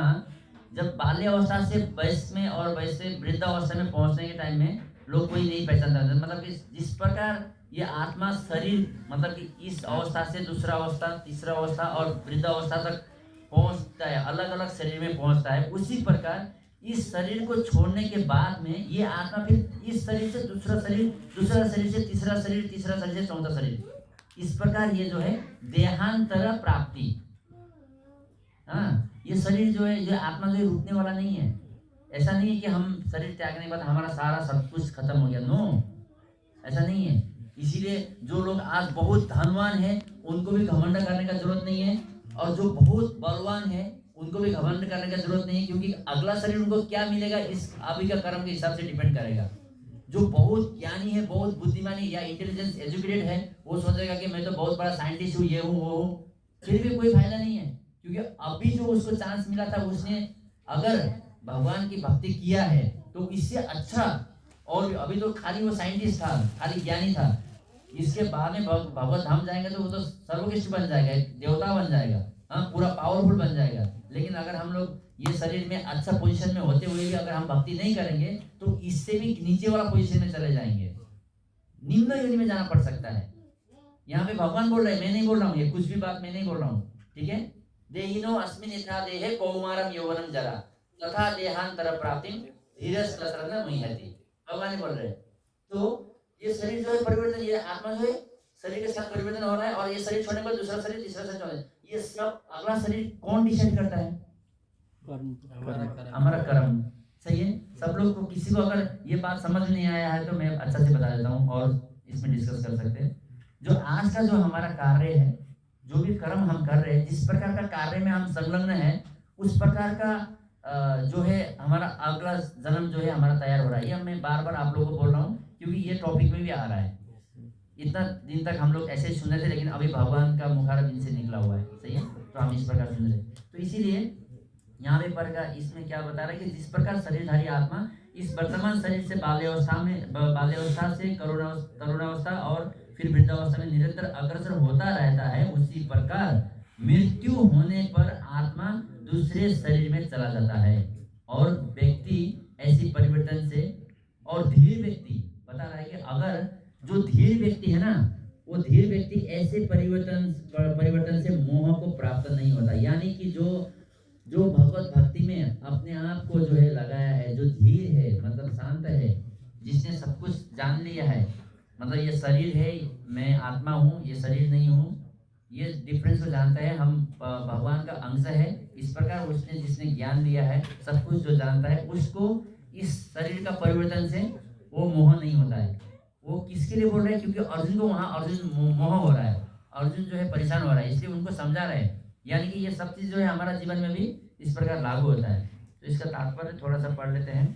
जब बाल्यावस्था से वयस्क में और वयस्क से वृद्धावस्था में पहुंचने के टाइम में लोग कोई नहीं पहचानता। मतलब कि जिस प्रकार ये आत्मा शरीर मतलब कि इस अवस्था से दूसरा अवस्था, तीसरा अवस्था और वृद्धावस्था तक पहुंचता है, अलग अलग शरीर में पहुंचता है, उसी प्रकार इस शरीर को छोड़ने के बाद में ये आत्मा फिर इस शरीर से दूसरा शरीर, दूसरा शरीर से तीसरा शरीर, तीसरा शरीर से चौथा शरीर, इस प्रकार ये जो है देहांतर प्राप्ति। हाँ, ये शरीर जो है, जो आत्मा जो है रुकने वाला नहीं है। ऐसा नहीं है कि हम शरीर त्यागने के बाद हमारा सारा सब कुछ खत्म हो गया, नो, ऐसा नहीं है। इसीलिए जो लोग आज बहुत धनवान है उनको भी घमंड करने का जरूरत नहीं है, और जो बहुत बलवान है उनको भी घमंड करने का जरूरत नहीं है, क्योंकि अगला शरीर उनको क्या मिलेगा इस अभी का कर्म के हिसाब से डिपेंड करेगा। जो बहुत ज्ञानी है, बहुत बुद्धिमानी या इंटेलिजेंस एजुकेटेड है, वो सोचेगा कि मैं तो बहुत बड़ा साइंटिस्ट हूँ, ये हूँ वो हूँ, फिर भी कोई फायदा नहीं है। क्योंकि अभी जो उसको चांस मिला था, उसने अगर भगवान की भक्ति किया है तो इससे अच्छा, और अभी तो खाली वो साइंटिस्ट था, खाली ज्ञानी था, इसके बाद में भगवत धाम जाएंगे तो वो तो सर्वोत्कृष्ट बन जाएगा, देवता बन जाएगा, हाँ, पूरा पावरफुल बन जाएगा। लेकिन अगर हम लोग ये शरीर में अच्छा पोजीशन में होते हुए भी अगर हम भक्ति नहीं करेंगे तो इससे भी नीचे वाला पोजीशन में चले जाएंगे, निम्न योनि में जाना पड़ सकता है। यहाँ पे भगवान बोल रहे हैं, मैं नहीं बोल रहा हूँ, ये कुछ भी बात मैं नहीं बोल रहा हूँ, ठीक है। देहिनो अस्मिन् यथा देहे कौमारम यौवनम जरा तथा देहांतर प्राप्तिम धीरस्तत्र न मुह्यति, भगवान बोल रहे हैं। तो ये शरीर जो है परिवर्तन, ये आत्मा जो है शरीर के साथ परिवर्तन हो रहा है, और ये शरीर छोड़ने के बाद दूसरा शरीर, तीसरा शरीर छोड़ने, ये सब अगला शरीर कौन डिसाइड करता है? हमारा कर्म, सही है। सब लोग को, किसी को अगर ये बात समझ में नहीं आया है तो मैं अच्छा से बता देता हूँ और इसमें डिस्कस कर सकते हैं। जो आज का जो हमारा कार्य है, जो भी कर्म हम कर रहे हैं, जिस प्रकार का कार्य में हम संलग्न है, उस प्रकार का जो है हमारा अगला जन्म जो है हमारा तैयार हो रहा है। ये मैं बार बार आप लोगों को बोल रहा हूँ क्योंकि ये टॉपिक में भी आ रहा है। इतना दिन तक हम लोग ऐसे ही सुन रहे थे, लेकिन अभी भगवान का मुखारब इनसे निकला हुआ है, सही है, तो हम इस प्रकार सुन रहे। तो इसीलिए यहाँ पे पर का इसमें क्या बता रहा है कि जिस प्रकार शरीरधारी आत्मा इस वर्तमान शरीर से बाल्यावस्था से तरुणावस्था और फिर वृद्धावस्था में निरंतर अग्रसर होता रहता है, उसी प्रकार मृत्यु होने पर आत्मा दूसरे शरीर में चला जाता है। और व्यक्ति ऐसी परिवर्तन से, और धीर व्यक्ति जो धीर व्यक्ति है ना, वो धीर व्यक्ति ऐसे परिवर्तन से मोह को प्राप्त नहीं होता। यानी कि जो भगवत भक्ति में अपने आप को जो है लगाया है, जो धीर है मतलब शांत है, जिसने सब कुछ जान लिया है, मतलब ये शरीर है, मैं आत्मा हूँ, ये शरीर नहीं हूँ, ये डिफरेंस को जानता है, हम भगवान का अंश है, इस प्रकार उसने जिसने ज्ञान लिया है, सब कुछ जो जानता है, उसको इस शरीर का परिवर्तन से वो मोह नहीं होता है। वो किसके लिए बोल रहे हैं? क्योंकि अर्जुन को वहाँ अर्जुन मोह हो रहा है, अर्जुन जो है परेशान हो रहा है, इसलिए उनको समझा रहे हैं। यानी कि ये सब चीज़ जो है हमारा जीवन में भी इस प्रकार लागू होता है। तो इसका तात्पर्य थोड़ा सा पढ़ लेते हैं,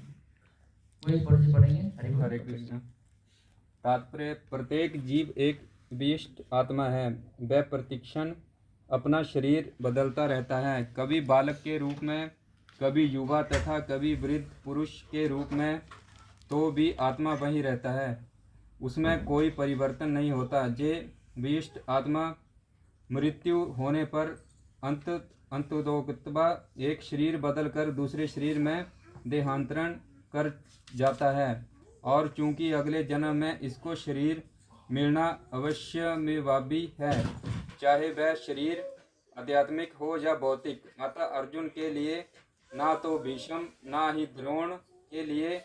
कोई पढ़ेंगे। हरे कृष्ण। तात्पर्य: प्रत्येक जीव एक विशिष्ट आत्मा है। वह प्रतिक्षण अपना शरीर बदलता रहता है, कभी बालक के रूप में, कभी युवा तथा कभी वृद्ध पुरुष के रूप में, तो भी आत्मा वही रहता है, उसमें कोई परिवर्तन नहीं होता। जे विशिष्ट आत्मा मृत्यु होने पर अंततोगत्वा एक शरीर बदलकर दूसरे शरीर में देहांतरण कर जाता है, और चूंकि अगले जन्म में इसको शरीर मिलना अवश्यमेवाभी है, चाहे वह शरीर आध्यात्मिक हो या भौतिक। अतः अर्जुन के लिए ना तो भीष्म ना ही द्रोण के लिए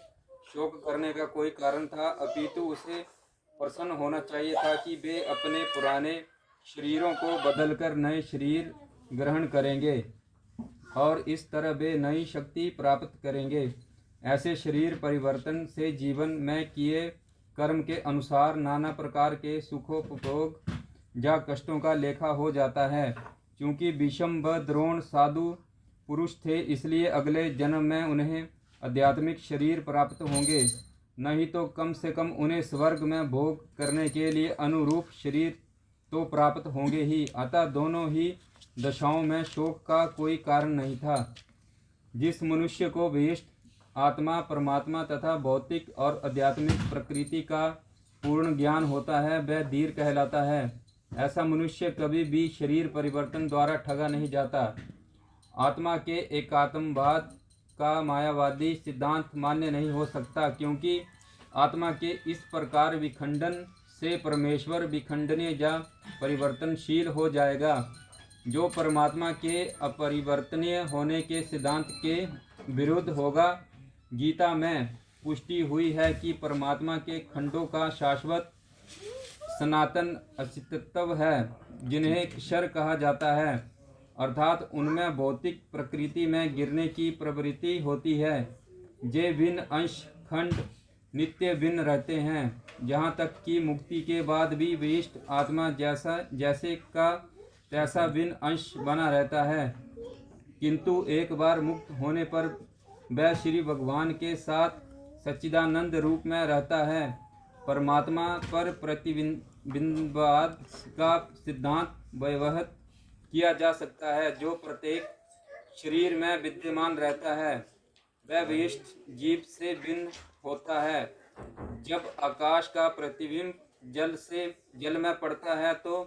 शोक करने का कोई कारण था, अपितु उसे प्रसन्न होना चाहिए था कि वे अपने पुराने शरीरों को बदलकर नए शरीर ग्रहण करेंगे और इस तरह वे नई शक्ति प्राप्त करेंगे। ऐसे शरीर परिवर्तन से जीवन में किए कर्म के अनुसार नाना प्रकार के सुखोपभोग या कष्टों का लेखा हो जाता है। क्योंकि भीष्म व द्रोण साधु पुरुष थे, इसलिए अगले जन्म में उन्हें आध्यात्मिक शरीर प्राप्त होंगे, नहीं तो कम से कम उन्हें स्वर्ग में भोग करने के लिए अनुरूप शरीर तो प्राप्त होंगे ही। अतः दोनों ही दशाओं में शोक का कोई कारण नहीं था। जिस मनुष्य को विशिष्ट आत्मा, परमात्मा तथा भौतिक और आध्यात्मिक प्रकृति का पूर्ण ज्ञान होता है, वह धीर कहलाता है। ऐसा मनुष्य कभी भी शरीर परिवर्तन द्वारा ठगा नहीं जाता। आत्मा के एकात्मवाद का मायावादी सिद्धांत मान्य नहीं हो सकता, क्योंकि आत्मा के इस प्रकार विखंडन से परमेश्वर विखंडनीय या परिवर्तनशील हो जाएगा, जो परमात्मा के अपरिवर्तनीय होने के सिद्धांत के विरुद्ध होगा। गीता में पुष्टि हुई है कि परमात्मा के खंडों का शाश्वत सनातन अस्तित्व है, जिन्हें क्षर कहा जाता है, अर्थात उनमें भौतिक प्रकृति में गिरने की प्रवृत्ति होती है। जे भिन्न अंश खंड नित्य भिन्न रहते हैं, जहाँ तक कि मुक्ति के बाद भी विशिष्ट आत्मा जैसे का तैसा भिन्न अंश बना रहता है, किंतु एक बार मुक्त होने पर वह श्री भगवान के साथ सच्चिदानंद रूप में रहता है। परमात्मा पर प्रतिबिंबवाद का सिद्धांत व्यवहित किया जा सकता है, जो प्रत्येक शरीर में विद्यमान रहता है, वह विशिष्ट जीव से भिन्न होता है। जब आकाश का प्रतिबिंब जल में पड़ता है, तो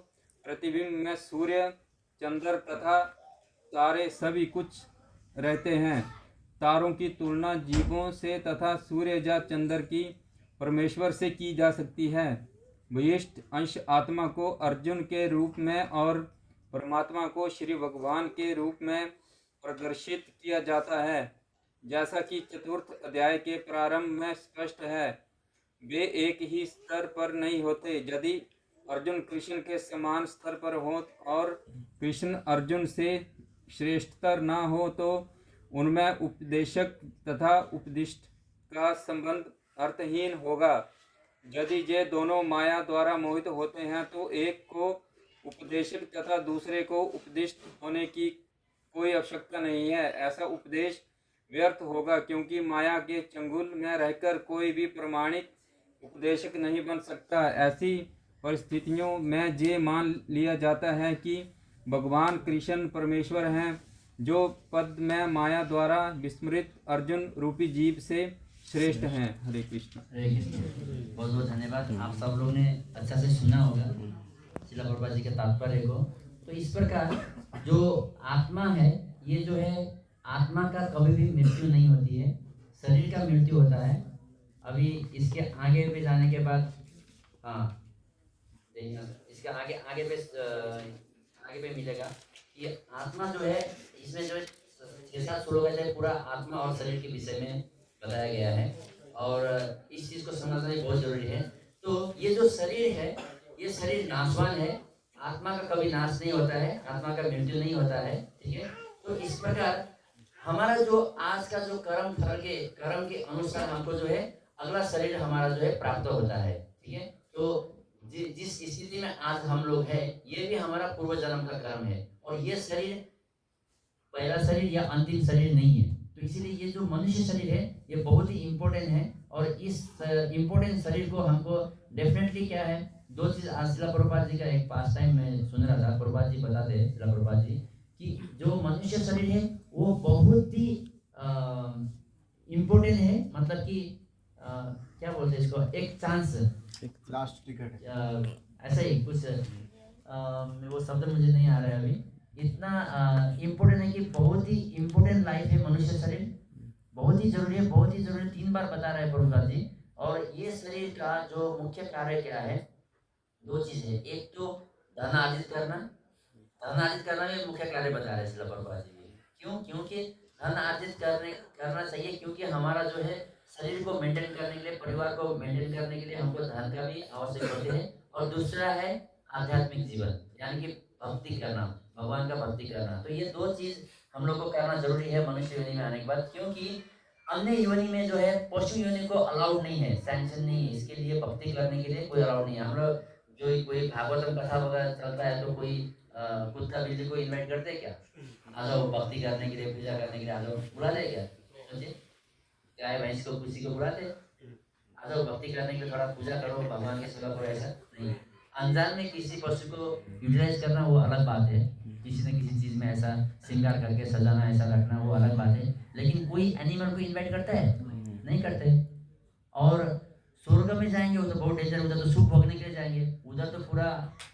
प्रतिबिंब में सूर्य, चंद्र तथा तारे सभी कुछ रहते हैं। तारों की तुलना जीवों से तथा सूर्य या चंद्र की परमेश्वर से की जा सकती है। विशिष्ट अंश आत्मा को अर्जुन के रूप में और परमात्मा को श्री भगवान के रूप में प्रदर्शित किया जाता है। जैसा कि चतुर्थ अध्याय के प्रारंभ में स्पष्ट है, वे एक ही स्तर पर नहीं होते। यदि अर्जुन कृष्ण के समान स्तर पर हो और कृष्ण अर्जुन से श्रेष्ठतर न हो, तो उनमें उपदेशक तथा उपदिष्ट का संबंध अर्थहीन होगा। यदि ये दोनों माया द्वारा मोहित होते हैं, तो एक को उपदेशक तथा दूसरे को उपदिष्ट होने की कोई आवश्यकता नहीं है। ऐसा उपदेश व्यर्थ होगा, क्योंकि माया के चंगुल में रहकर कोई भी प्रमाणिक उपदेशक नहीं बन सकता। ऐसी परिस्थितियों में ये मान लिया जाता है कि भगवान कृष्ण परमेश्वर हैं, जो पद में माया द्वारा विस्मृत अर्जुन रूपी जीव से श्रेष्ठ हैं। हरे कृष्ण। हरे कृष्ण। बहुत बहुत धन्यवाद। आप सब लोग ने अच्छा से सुना होगा श्रील प्रभुपाद जी के तात्पर्य को। तो इस प्रकार जो आत्मा है, ये जो है आत्मा का कभी भी मृत्यु नहीं होती है, शरीर का मृत्यु होता है। अभी इसके आगे पे जाने के बाद हाँ देखिए इसका आगे पे मिलेगा कि आत्मा जो है इसमें जो 6-7 श्लोक है पूरा आत्मा और शरीर के विषय में बताया गया है और इस चीज को समझना बहुत जरूरी है। तो ये जो शरीर है ये शरीर नाशवान है, आत्मा का कभी नाश नहीं होता है, आत्मा का मृत्यु नहीं होता है, ठीक है। तो इस प्रकार हमारा जो आज का जो कर्म के अनुसार हमको जो है अगला शरीर हमारा जो है प्राप्त होता है, ठीक है। तो जिस स्थिति में आज हम लोग हैं ये भी हमारा पूर्व जन्म का कर्म है और ये शरीर पहला शरीर या अंतिम शरीर नहीं है। तो इसीलिए ये जो मनुष्य शरीर है ये बहुत ही इम्पोर्टेंट है और इस इम्पोर्टेंट शरीर को हमको डेफिनेटली क्या है दो चीज आज शिला प्रभुपाद जी का एक पास टाइम में सुन रहा था, प्रभुपाद जी बताते हैं शिला प्रभुपाद जी कि जो मनुष्य शरीर है वो बहुत ही इम्पोर्टेंट है, मतलब कि क्या बोलते हैं इसको, एक चांस लास्ट टिकट है ऐसा ही कुछ वो शब्द मुझे नहीं आ रहा है अभी। इतना इम्पोर्टेंट है कि बहुत ही इम्पोर्टेंट लाइफ है मनुष्य शरीर, बहुत ही जरूरी है, बहुत ही जरूरी। 3 बार बता रहा है प्रभुपाद जी। और ये शरीर का जो मुख्य कार्य क्या है, 2 चीज है। एक तो धन अर्जित करना भी मुख्य कार्य बता रहे हैं शिला प्रभुपाद जी। क्यों? क्योंकि धन अर्जित करना चाहिए, क्योंकि हमारा जो है शरीर को मेंटेन करने के लिए, परिवार को मेंटेन करने के लिए हमको धन का भी आवश्यक होते हैं। और दूसरा है आध्यात्मिक जीवन, यानी कि भक्ति करना, भगवान का भक्ति करना। तो ये 2 चीज हम लोग को करना जरूरी है मनुष्य योनि में आने के बाद, क्योंकि अन्य योनि में जो है पशु योनि को अलाउड नहीं है, सैंक्शन नहीं है, इसके लिए भक्ति करने के लिए कोई अलाउड नहीं है। हम लोग जो कोई भागवतम कथा वगैरह चलता है तो कोई कुत्ता बिल्ली को इन्वाइट करते हैं क्या, आ जाओ भक्ति करने के लिए, पूजा करने के लिए आ जाओ, बुलाते हैं क्या? सोचिए, गाय भैंस को किसी को बुलाते, आ जाओ भक्ति करने के लिए, थोड़ा पूजा करो, भगवान की सेवा करो, ऐसा नहीं। अनजान में किसी पशु को यूटिलाइज करना वो अलग बात है, किसी न किसी चीज में ऐसा श्रृंगार करके सजाना, ऐसा रखना वो अलग बात है। लेकिन कोई एनिमल को इन्वाइट करता है? नहीं करते। और स्वर्ग में जाएंगे वो तो बहुत डेंजर, उधर तो सुख भोगने के लिए जाएंगे, उधर तो पूरा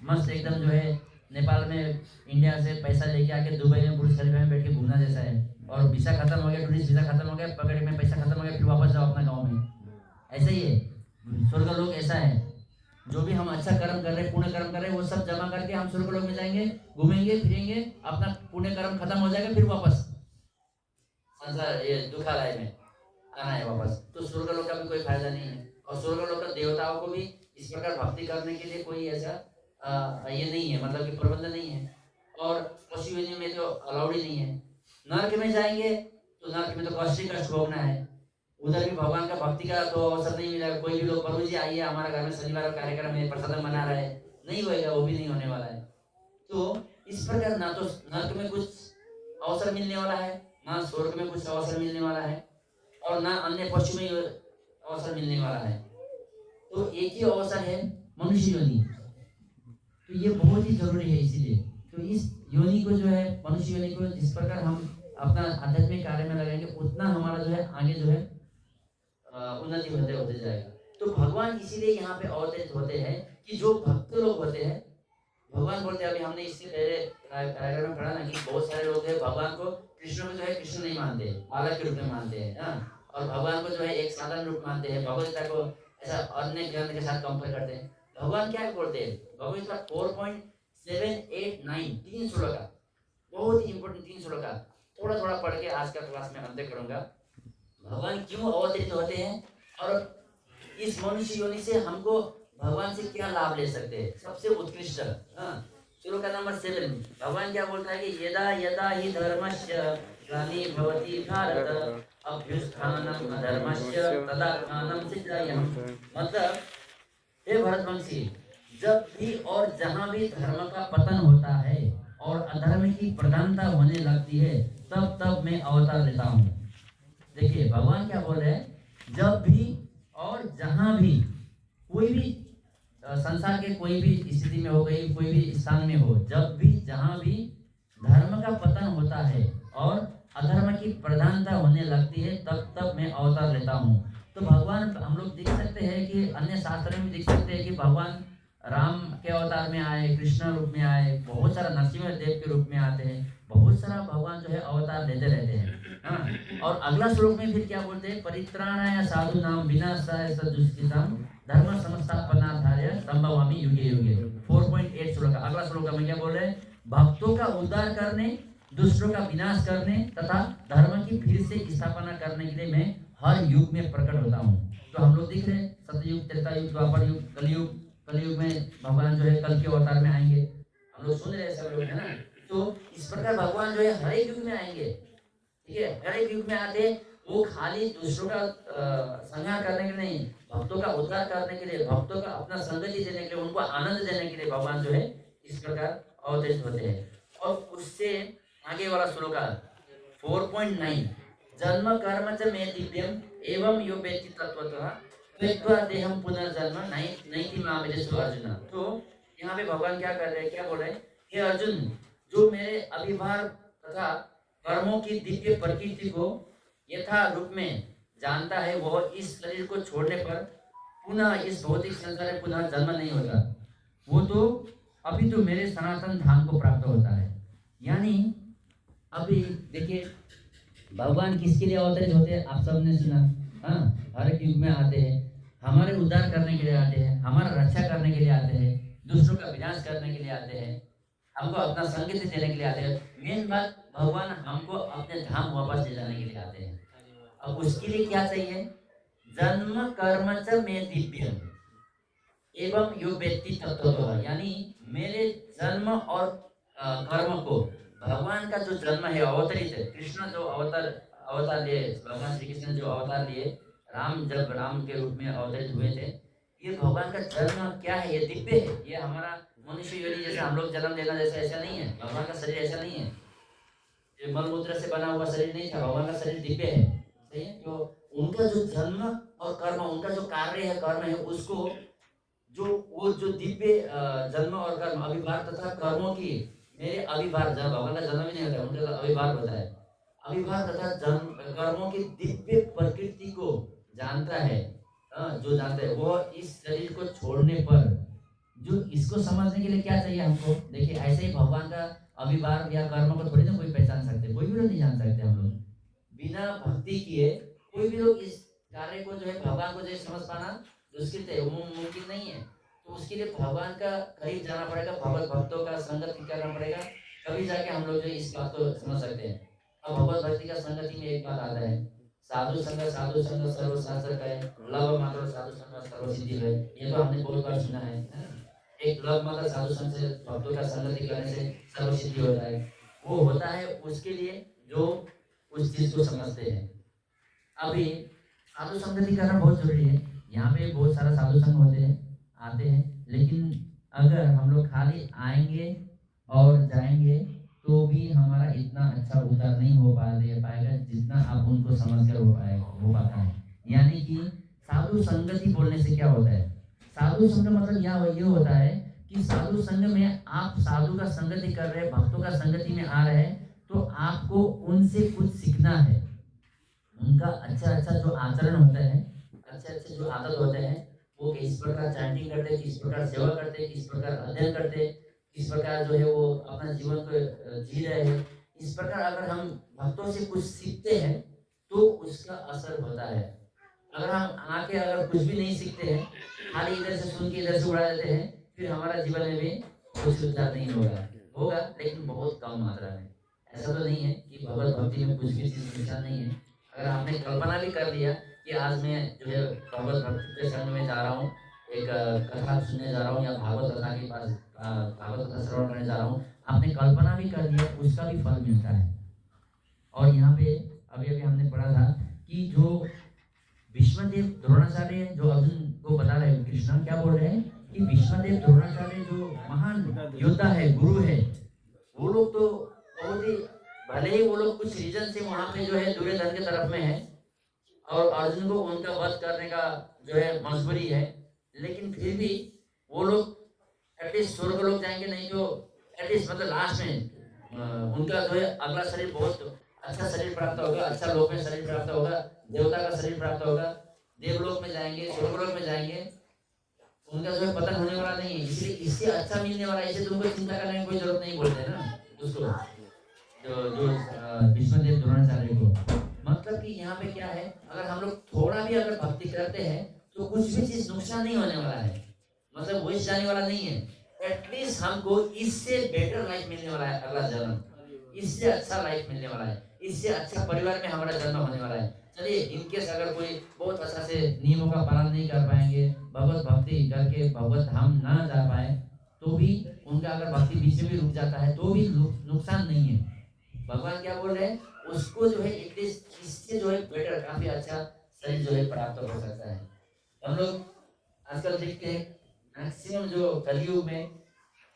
मस्त एकदम जो है नेपाल में इंडिया से पैसा लेके आके दुबई में बुर्ज खलीफा में बैठ के घूमना जैसा है। और वीसा खत्म हो गया, टूरिस्ट वीसा खत्म हो गया, पकड़ में पैसा खत्म हो गया, फिर वापस जाओ अपना गाँव में, ऐसा ही है। स्वर्ग लोग ऐसा है, जो भी हम अच्छा कर्म कर रहे हैं, पुण्य कर्म कर रहे हैं, वो सब जमा करके हम स्वर्ग लोक में जाएंगे, घूमेंगे फिरेंगे, अपना पुण्य कर्म खत्म हो जाएगा, फिर वापस संसार ये दुखालय में आना है वापस। तो स्वर्ग लोक का भी कोई फायदा नहीं है। और स्वर्ग लोक का देवताओं को भी इस प्रकार भक्ति करने के लिए कोई ऐसा ये नहीं है, मतलब कि प्रबंध नहीं है। और पशु योनि में तो अलाउड ही नहीं है। नरक में जाएंगे तो नरक में तो कष्ट भोगना है, उधर भी भगवान का भक्ति का तो अवसर नहीं मिलेगा। कोई भी लोग प्रभु जी आइए हमारा घर में शनिवार का कार्यक्रम में प्रसाद मना रहे हैं, नहीं होएगा, वो भी नहीं होने वाला है। तो इस प्रकार ना तो नरक में कुछ अवसर मिलने वाला है, ना स्वर्ग में कुछ अवसर मिलने वाला है, और ना अन्य पशु में अवसर मिलने वाला है। तो एक ही अवसर है मनुष्य योनि। तो ये बहुत ही जरूरी है। इसीलिए तो इस योनि को जो है, मनुष्य योनि को जिस प्रकार हम अपना आध्यात्मिक कार्य में लगाएंगे उतना हमारा जो है आगे जो है उन्नति होते जाएगा। तो भगवान इसीलिए यहाँ पे अवतरित होते हैं कि जो भक्त लोग होते हैं, भगवान बोलते हैं, अभी हमने इससे पहले कार्यक्रम में पढ़ा ना कि बहुत सारे लोग हैं भगवान को कृष्ण को जो है कृष्ण नहीं मानते, बालक के रूप में मानते हैं, और भगवान को जो है एक साधारण रूप मानते हैं, भगवत गीता को ऐसा अन्य ग्रंथ के साथ कंपेयर करते हैं। भगवान क्या बोलते हैं, भगवत गीता 4.7, 8, 9 3 श्लोक का, बहुत ही इंपॉर्टेंट 3 श्लोक का, थोड़ा थोड़ा पढ़ के आज का क्लास में अंत करूंगा। भगवान क्यों अवतरित होते हैं और इस मनुष्य योनि से हमको भगवान से क्या लाभ ले सकते हैं, सबसे उत्कृष्ट। श्लोक का नंबर 7, भगवान क्या बोलता है कि यदा यदा ही धर्मस्य ग्लानिर्भवति भारत अभ्युत्थानम् अधर्मस्य तदात्मानं सिद्धायम्। मतलब हे भरतवंशी, जब भी और जहाँ भी धर्म का पतन होता है और अधर्म की प्रधानता होने लगती है, तब तब मैं अवतार लेता हूँ। देखिए भगवान क्या बोल रहे हैं, जब भी और जहाँ भी, कोई भी संसार के कोई भी स्थिति में हो गई, कोई भी स्थान में हो, जब भी जहाँ भी धर्म का पतन होता है और अधर्म की प्रधानता होने लगती है, तब तब मैं अवतार लेता हूँ। तो भगवान हम लोग देख सकते हैं कि अन्य शास्त्र में देख सकते हैं कि भगवान राम के अवतार में आए, कृष्ण रूप में आए, बहुत सारा नरसिंह देव के रूप में आते हैं, बहुत सारा भगवान जो है अवतार लेते रहते हैं। और अगला श्लोक में फिर क्या बोलते हैं, परित्राणाय साधूनां विनाशाय च दुष्कृतां धर्म संस्थापनार्थाय संभवामि युगे युगे। 4.8 श्लोक, अगला श्लोक में क्या बोल रहे हैं? भक्तों का उद्धार करने, दुष्टों का विनाश करने तथा धर्म की फिर से स्थापना करने के लिए मैं हर युग में प्रकट होता हूँ। तो हम लोग दिख रहे हैं, सतयुग, त्रेता युग, द्वापर युग, कलयुग। कलयुग में भगवान जो है कल के अवतार में आएंगे, हम लोग सुन रहे हैं सब लोग, है ना। तो इस प्रकार भगवान जो है हर एक युग में आएंगे, ठीक है। हर एक युग में आते वो खाली दूसरों का संहार करने के लिए नहीं, भक्तों का उद्धार करने के लिए, भक्तों का अपना संगति देने के लिए, उनको आनंद देने के लिए भगवान जो है इस प्रकार अवतरित होते हैं। और उससे आगे वाला श्लोक 4.9, जन्म कर्म च मे दिव्यम एवं यो वेत्ति तत्वतः त्वक्त्वा देहम पुनर्जन्म नैति मामेषु अर्जुन। तो यहाँ पे भगवान क्या कर रहे हैं, क्या बोल रहे हैं? हे अर्जुन, जो मेरे अभिभार तथा कर्मों की दिव्य प्रकृति को यथा रूप में जानता है, वह इस शरीर को छोड़ने पर पुनः इस भौतिक संसार में पुनः जन्म नहीं होता, वो तो अभी तो मेरे सनातन धाम को प्राप्त होता है। यानी अभी देखिए भगवान किसके लिए अवतरित होते हैं, आप सबने सुना, हाँ, हर एक युग में आते हैं, हमारे उद्धार करने के लिए आते हैं, हमारा रक्षा करने के लिए आते हैं, दूसरों का विनाश करने के लिए आते हैं, हमको अपना संगति देने के लिए आते हैं। मेन बात, भगवान हमको अपने धाम वापस ले जाने के लिए आते हैं। अब उसके लिए क्या चाहिए? जन्म कर्म च मे दिव्यम एवं यो वेत्ति तत्वतः, यानी मेरे जन्म और कर्म को, भगवान का जो जन्म है, अवतरित है, कृष्ण जो अवतार लिए, भगवान श्री कृष्ण जो अवतार लिए, राम जब राम के रूप में अवतरित हुए थे, ये भगवान का जन्म क्या है? ये दिव्य है। ये हमारा मनुष्य योनि जैसे हम लोग जन्म लेना जैसा ऐसा नहीं है, भगवान का शरीर ऐसा नहीं है, ये मलमूत्र से बना हुआ शरीर नहीं था, भगवान का शरीर दिव्य है, सही है। तो उनका जो जन्म और कर्म, उनका जो कार्य है, कर्म है, उसको जो दिव्य जन्म और कर्म, अभिभार तथा कर्मों की, मेरे अभिभार, जब भगवान का जन्म ही नहीं होता, उनका अभिभार होता है, अभिभार तथा जन्म कर्मों की दिव्य प्रकृति को जानता है, जो जानता है, वो इस शरीर को छोड़ने पर, जो इसको समझने के लिए क्या चाहिए हमको? देखिए ऐसे ही भगवान का अभिभार या कर्म को थोड़ी ना कोई पहचान सकते, कोई भी लोग नहीं जान सकते। हम लोग बिना भक्ति किए कोई भी लोग इस कार्य को जो है, भगवान को जो है समझ पाना दुष्कृत है, वो मुमकिन नहीं है। तो उसके लिए भगवान का करीब जाना पड़ेगा, भगवत भक्तों का संगति करना पड़ेगा, तभी जाके हम लोग जो इस बात को समझ सकते हैं। अब भगवत भक्ति का संगति में एक बात आता है, साधु संग सर्व शास्त्र का है, लव मात्र साधु संग सर्व सिद्धि है। ये तो हमने बहुत बार सुना है। एक लव मात्र साधु संग से, भक्तों का संगति करने से सर्व सिद्धि होता है। वो होता है उसके लिए जो उस चीज को समझते हैं। अभी साधु संगति करना बहुत जरूरी है। यहाँ पे बहुत सारा साधु संग होते हैं, आते हैं, लेकिन अगर हम लोग खाली आएंगे और जाएंगे तो भी हमारा इतना अच्छा उद्धार नहीं हो पाएगा जितना आप उनको समझकर हो पाता है। यानी कि साधु संगति बोलने से क्या होता है? साधु संग मतलब ये होता है कि साधु संग में आप साधु का संगति कर रहे हैं, भक्तों का संगति में आ रहे हैं, तो आपको उनसे कुछ सीखना है। उनका अच्छा जो आचरण होता है, अच्छे जो आदत होते हैं, वो किस प्रकार चैंटिंग करते, किस प्रकार सेवा करते, किस प्रकार अध्ययन करते, किस प्रकार जो है वो अपना जीवन को जी रहे हैं, इस प्रकार अगर हम भक्तों से कुछ सीखते हैं तो उसका असर होता है। अगर हम आके अगर कुछ भी नहीं सीखते हैं, खाली इधर से सुन के इधर से उड़ा देते हैं, फिर हमारा जीवन में भी कुछ सुधार नहीं होगा, लेकिन बहुत कम मात्रा में। ऐसा तो नहीं है कि भगवत भक्ति में कुछ भी चीज मिलता नहीं है। अगर आपने कल्पना भी कर लिया कि आज मैं जो है भगवत भक्ति के संग में जा रहा हूँ, एक कथा सुनने जा रहा हूँ, या भागवत कथा के पास भागवत कथा श्रवण करने जा रहा हूँ, आपने कल्पना भी कर लिया, उसका भी फल मिलता है। और यहाँ पे अभी हमने पढ़ा था कि जो भीष्मदेव द्रोणाचार्य जो अर्जुन को बता रहे हैं, कृष्ण क्या बोल रहे हैं कि भीष्मदेव द्रोणाचार्य जो महान योद्धा है, गुरु है, वो लोग तो बहुत ही, भले ही वो लोग कुछ रीजन से वहाँ पे जो है दुर्योधन के तरफ में है और अर्जुन को उनका वध करने का जो है मजबूरी है, लेकिन फिर भी वो लोग एटलीस्ट स्वर्ग लोग जाएंगे, नहीं तो एटलीस्ट मतलब लास्ट में उनका जो है अगला शरीर बहुत अच्छा शरीर प्राप्त होगा, अच्छा लोक में शरीर प्राप्त होगा, देवता का शरीर प्राप्त होगा, देवलोक में जाएंगे, स्वर्गलोक में जाएंगे, उनका जो है पतन होने वाला नहीं है, इसलिए इससे अच्छा मिलने वाला है, इसे तुमको चिंता करने की कोई जरूरत नहीं बोलते ना उसको, जो भीष्मदेव द्रोणाचार्य को। मतलब कि यहाँ पे क्या है, अगर हम लोग थोड़ा भी अगर भक्ति करते हैं तो कुछ भी चीज नुकसान नहीं होने वाला है, मतलब वेस्ट जाने वाला नहीं है। एटलीस्ट हमको इससे बेटर लाइफ मिलने वाला है, अगला जन्म इससे अच्छा लाइफ मिलने वाला है, इससे अच्छा परिवार में हमारा जन्म होने वाला है। चलिए इनकेस अगर कोई बहुत अच्छा से नियमों का पालन नहीं कर पाएंगे, भगवत भक्ति करके भगवत धाम ना जा पाए, तो भी उनका अगर भक्ति बीच में भी रुक जाता है तो भी नुकसान नहीं है। भगवान क्या बोल रहे हैं, उसको जो है एटलीस्ट इससे जो है बेटर काफी अच्छा शरीर जो है प्राप्त हो सकता है। हम लोग आजकल देखते हैं मैक्सिमम जो कलयुग में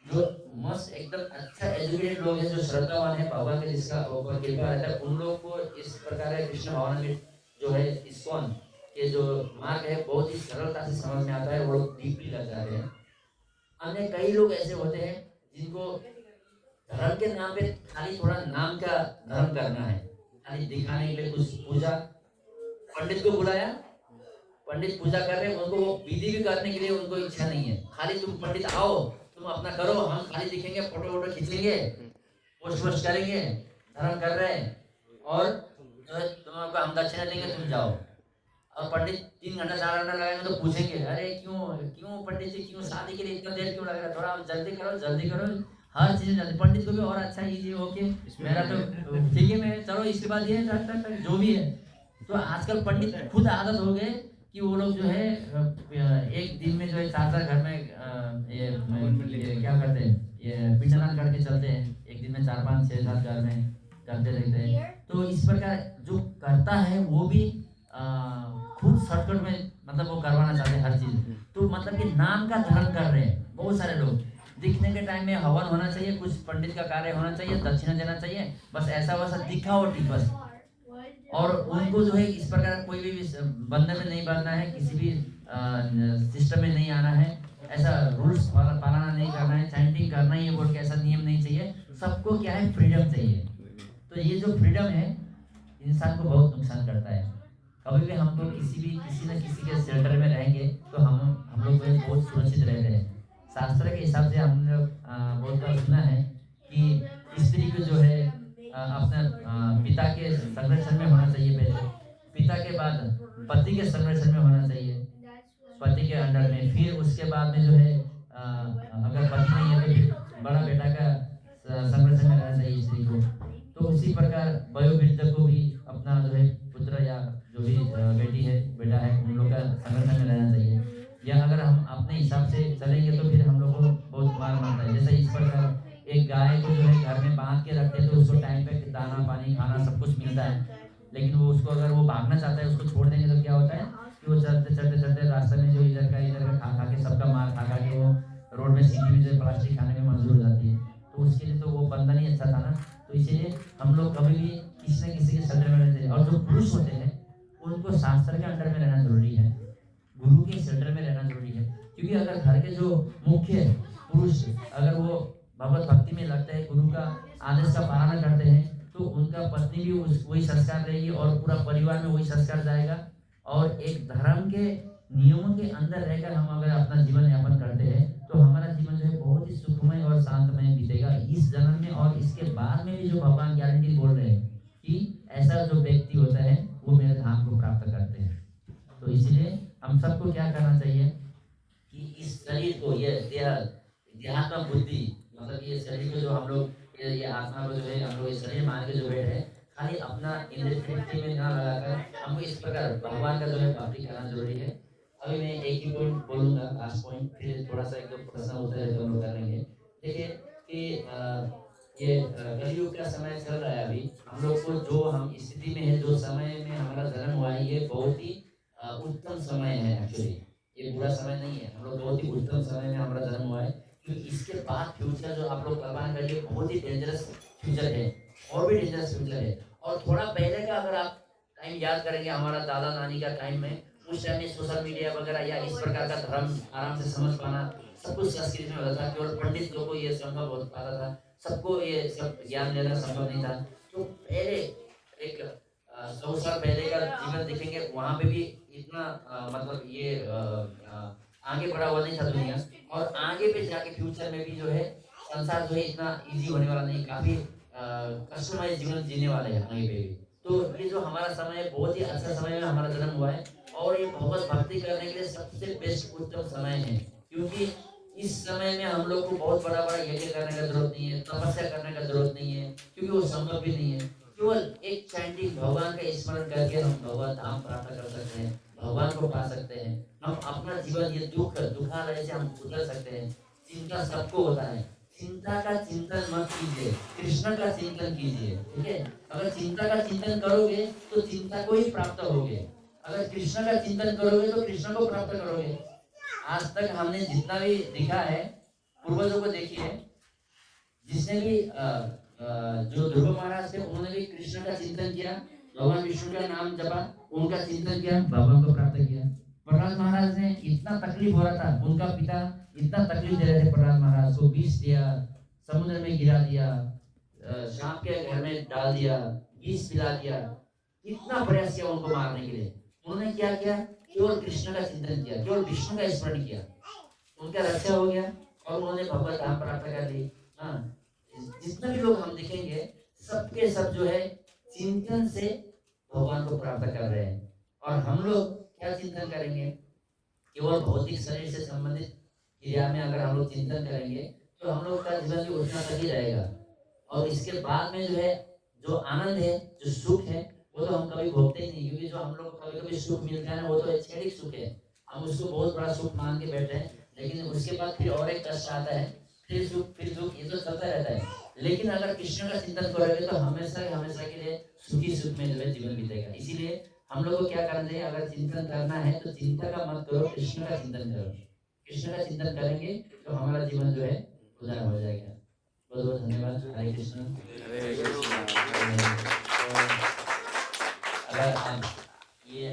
जो मस्त एकदम अच्छा एजुकेटेड लोग हैं, जो श्रद्धावान है भगवान के जिसका ऊपर कृपा रहता है, उन लोगों को इस प्रकार है कृष्ण भावना में जो है इस्कॉन के जो मार्ग है बहुत ही सरलता से समझ में आता है, वो लोग डीपली लग जाते हैं। अन्य कई लोग ऐसे होते हैं जिनको धर्म के नाम पे खाली थोड़ा नाम का धर्म करना है, खाली दिखाने के लिए कुछ पूजा, पंडित को बुलाया, पंडित पूजा कर रहे हैं, उनको वो विधि भी करने के लिए उनको इच्छा नहीं है, खाली तुम पंडित आओ तुम अपना करो, हम खाली दिखेंगे, फोटो वोटो खींचेंगे, पोस्ट वोस्ट करेंगे, धर्म कर रहे हैं और जो है तुमको हम दक्षिणा देंगे, तुम जाओ। और पंडित 3 घंटा 4 घंटा लगाएंगे तो पूछेंगे अरे क्यों पंडित जी, क्यों शादी के लिए इतना देर क्यों लग रहा है, थोड़ा जल्दी करो, हर चीज जल्दी। पंडित को भी और अच्छा इजी ओके मेरा तो ठीक है, मैं चलो इसके बाद ये जो भी है। तो आजकल पंडित खुद आदत हो गए कि वो लोग जो है एक दिन में जो है 4 घर में ये क्या करते हैं, ये पिंडदान करके चलते हैं, एक दिन में 4 5 6 7 घर में करते रहते हैं। तो इस प्रकार जो करता है वो भी खुद शॉर्टकट में मतलब वो करवाना चाहते हैं हर चीज, तो मतलब कि नाम का धर्म कर रहे हैं बहुत सारे लोग। दिखने के टाइम में हवन होना चाहिए, कुछ पंडित का कार्य होना चाहिए, दक्षिणा देना चाहिए, बस ऐसा वैसा दिखावटी बस। और उनको जो है इस प्रकार कोई भी बंधन में नहीं बनना है, किसी भी सिस्टम में नहीं आना है, ऐसा रूल्स पालना नहीं करना है, चैंटिंग करना ही है बोल के ऐसा नियम नहीं चाहिए। सबको क्या है, फ्रीडम चाहिए। तो ये जो फ्रीडम है इंसान को बहुत नुकसान करता है। कभी भी हमको किसी न किसी के शेल्टर में रहेंगे तो हम लोग बहुत सुरक्षित रहते हैं। शास्त्र के हिसाब से हमने बहुत बार सुना है कि स्त्री को जो है अपने पिता के संरक्षण में होना चाहिए, पहले पिता के बाद पति के संरक्षण में होना चाहिए, पति के अंडर में, फिर उसके बाद में जो है अगर पति नहीं है तो फिर बड़ा बेटा का संरक्षण में रहना चाहिए स्त्री को। तो उसी प्रकार वयोवृद्ध को भी अपना जो है पुत्र या जो भी बेटी है बेटा है उन लोग का संरक्षण में रहना चाहिए। या अगर हम अपने हिसाब से चलेंगे तो फिर हम लोग को बहुत मार मारता है। जैसे इस प्रकार एक गाय को जो है घर में बांध के रखते हैं तो उसको टाइम पे दाना पानी खाना सब कुछ मिलता है, लेकिन वो उसको अगर वो भागना चाहता है उसको छोड़ देंगे तो क्या होता है कि वो चलते रास्ते में जो इधर का खा के सबका मार खा के वो रोड में सीधी में जो प्लास्टिक खाने में मंजूर हो जाती है। तो उसके लिए तो वो बंधन ही अच्छा था ना। तो इसीलिए हम लोग कभी भी किसी न किसी के शरीर में रहना चाहिए। और जो पुरुष होते हैं उनको शास्त्र के अंडर में रहना जरूरी है, गुरु के शेल्टर में रहना जरूरी है। क्योंकि अगर घर के जो मुख्य पुरुष अगर वो भगवत भक्ति में लगते हैं, गुरु का आदेश का पालन करते हैं, तो उनका पत्नी भी वही संस्कार रहेगी और पूरा परिवार में वही संस्कार जाएगा। और एक धर्म के नियमों के अंदर रहकर हम अगर अपना जीवन यापन करते हैं तो हमारा जीवन जो है बहुत ही सुखमय और शांतमय बीतेगा इस जन्म में। और इसके बाद में भी जो भगवान गारंटी बोल रहे हैं कि ऐसा जो व्यक्ति होता है वो मेरे धाम को प्राप्त करते हैं। तो इसलिए हम सबको क्या करना चाहिए कि इस शरीर को, ये देहात्मा बुद्धि, मतलब ये शरीर को जो हम लोग ये आत्मा को जो है हम लोग शरीर मान के जो बैठ है, खाली अपना इंद्रिय तृप्ति में ना लगाकर हमको इस प्रकार भगवान का जो है भक्ति करना जरूरी है। अभी मैं एक ही पॉइंट बोलूँगा, लास्ट पॉइंट, फिर थोड़ा सा एक दो प्रश्न उत्तर है तो हम लोग करेंगे। देखिए कि ये कलयुग का समय चल रहा है। अभी हम लोग को जो हम स्थिति में है, जो समय में हमारा जन्म हुआ है, ये बहुत ही उत्तम समय है। एक्चुअली ये बुरा समय नहीं है, हम लोग बहुत ही उत्तम समय में हमारा जन्म हुआ है। क्योंकि इसके बाद फ्यूचर जो आप लोग कल्पना करिए बहुत ही डेंजरस फ्यूचर है, और भी डेंजरस फ्यूचर है। और थोड़ा पहले का अगर आप टाइम याद करेंगे, हमारा दादा नानी का टाइम में, उस टाइम में सोशल मीडिया वगैरह या इस प्रकार का धर्म आराम से समझ पाना सब कुछ संस्कृत में होता था। केवल पंडित लोगों को ये संभव हो पाता था, सबको ये सब ज्ञान देना संभव नहीं था। तो पहले एक 100 साल पहले का जीवन देखेंगे, वहाँ पे भी इतना मतलब ये आगे बढ़ा हुआ नहीं था दुनिया। और आगे पे जाके फ्यूचर में भी जो है संसार जो है इतना इजी होने वाला नहीं, काफी कष्टमय जीवन जीने वाले हैं आगे पे भी। तो ये जो हमारा समय है बहुत ही अच्छा समय में हमारा जन्म हुआ है। और ये भगवत भक्ति करने के लिए सबसे बेस्ट उत्तम समय है, क्योंकि इस समय में हम लोग को बहुत बड़ा बड़ा यज्ञ करने का जरूरत नहीं है, तपस्या करने का जरूरत नहीं है, क्योंकि वो संभव भी नहीं है। केवल एक चैंटिंग भगवान का स्मरण करके हम भगवान धाम प्राप्त कर सकते हैं, भगवान को पा सकते हैं। हम अपना जीवन ये दुखालय से हम उतर सकते हैं। चिंता सबको होता है, चिंता का चिंतन मत कीजिए, कृष्ण का चिंतन कीजिए, ठीक है। अगर चिंता का चिंतन करोगे तो चिंता को ही प्राप्त होगे, अगर कृष्ण का चिंतन करोगे तो कृष्ण को प्राप्त करोगे। आज तक हमने जितना भी देखा है, पूर्वजों को देखिए, जिसने भी जो ध्रुव महाराज थे उन्होंने भी कृष्ण का चिंतन किया, भगवान विष्णु का नाम जपा, उनका चिंतन किया, भगवान को प्राप्त किया। प्रहलाद महाराज ने इतना तकलीफ हो रहा था, उनका पिता इतना तकलीफ दे रहे थे प्रहलाद महाराज को, विष दिया, समुद्र में गिरा दिया, सांप के घर में डाल दिया, विष पिला दिया, इतना प्रयास किया उनको मारने के लिए। उन्होंने क्या किया? केवल कृष्ण का चिंतन किया, केवल विष्णु का स्मरण किया, उनका रक्षा हो गया और उन्होंने भगवत धाम प्राप्त कर ली। हाँ, जितने भी लोग हम देखेंगे सबके सब जो है चिंतन से भगवान को प्राप्त कर रहे हैं। और हम लोग क्या चिंतन करेंगे? केवल भौतिक शरीर से संबंधित क्रिया में अगर हम लोग चिंतन करेंगे तो हम लोग का जीवन भी उतना तक ही रहेगा, और इसके बाद में जो है जो आनंद है, जो सुख है, वो तो हम कभी भोगते ही नहीं, क्योंकि जो हम लोग को कभी कभी सुख मिलता है ना, वो तो क्षणिक सुख है, हम उसको बहुत बड़ा सुख मान के बैठे हैं, लेकिन उसके बाद फिर और एक कष्ट आता है, फिर सुख, ये तो चलता रहता है। लेकिन अगर कृष्ण का चिंतन करोगे तो हमेशा हमेशा के लिए सुखी सुख में जो है जीवन बीतेगा। इसीलिए हम लोग को क्या करना है? अगर चिंतन करना है तो चिंता का मत करो, कृष्ण का चिंतन करो। कृष्ण का चिंतन करेंगे तो हमारा जीवन जो है उदार हो जाएगा। बहुत बहुत धन्यवाद। हरे कृष्ण। हरे कृष्ण। अगर आप ये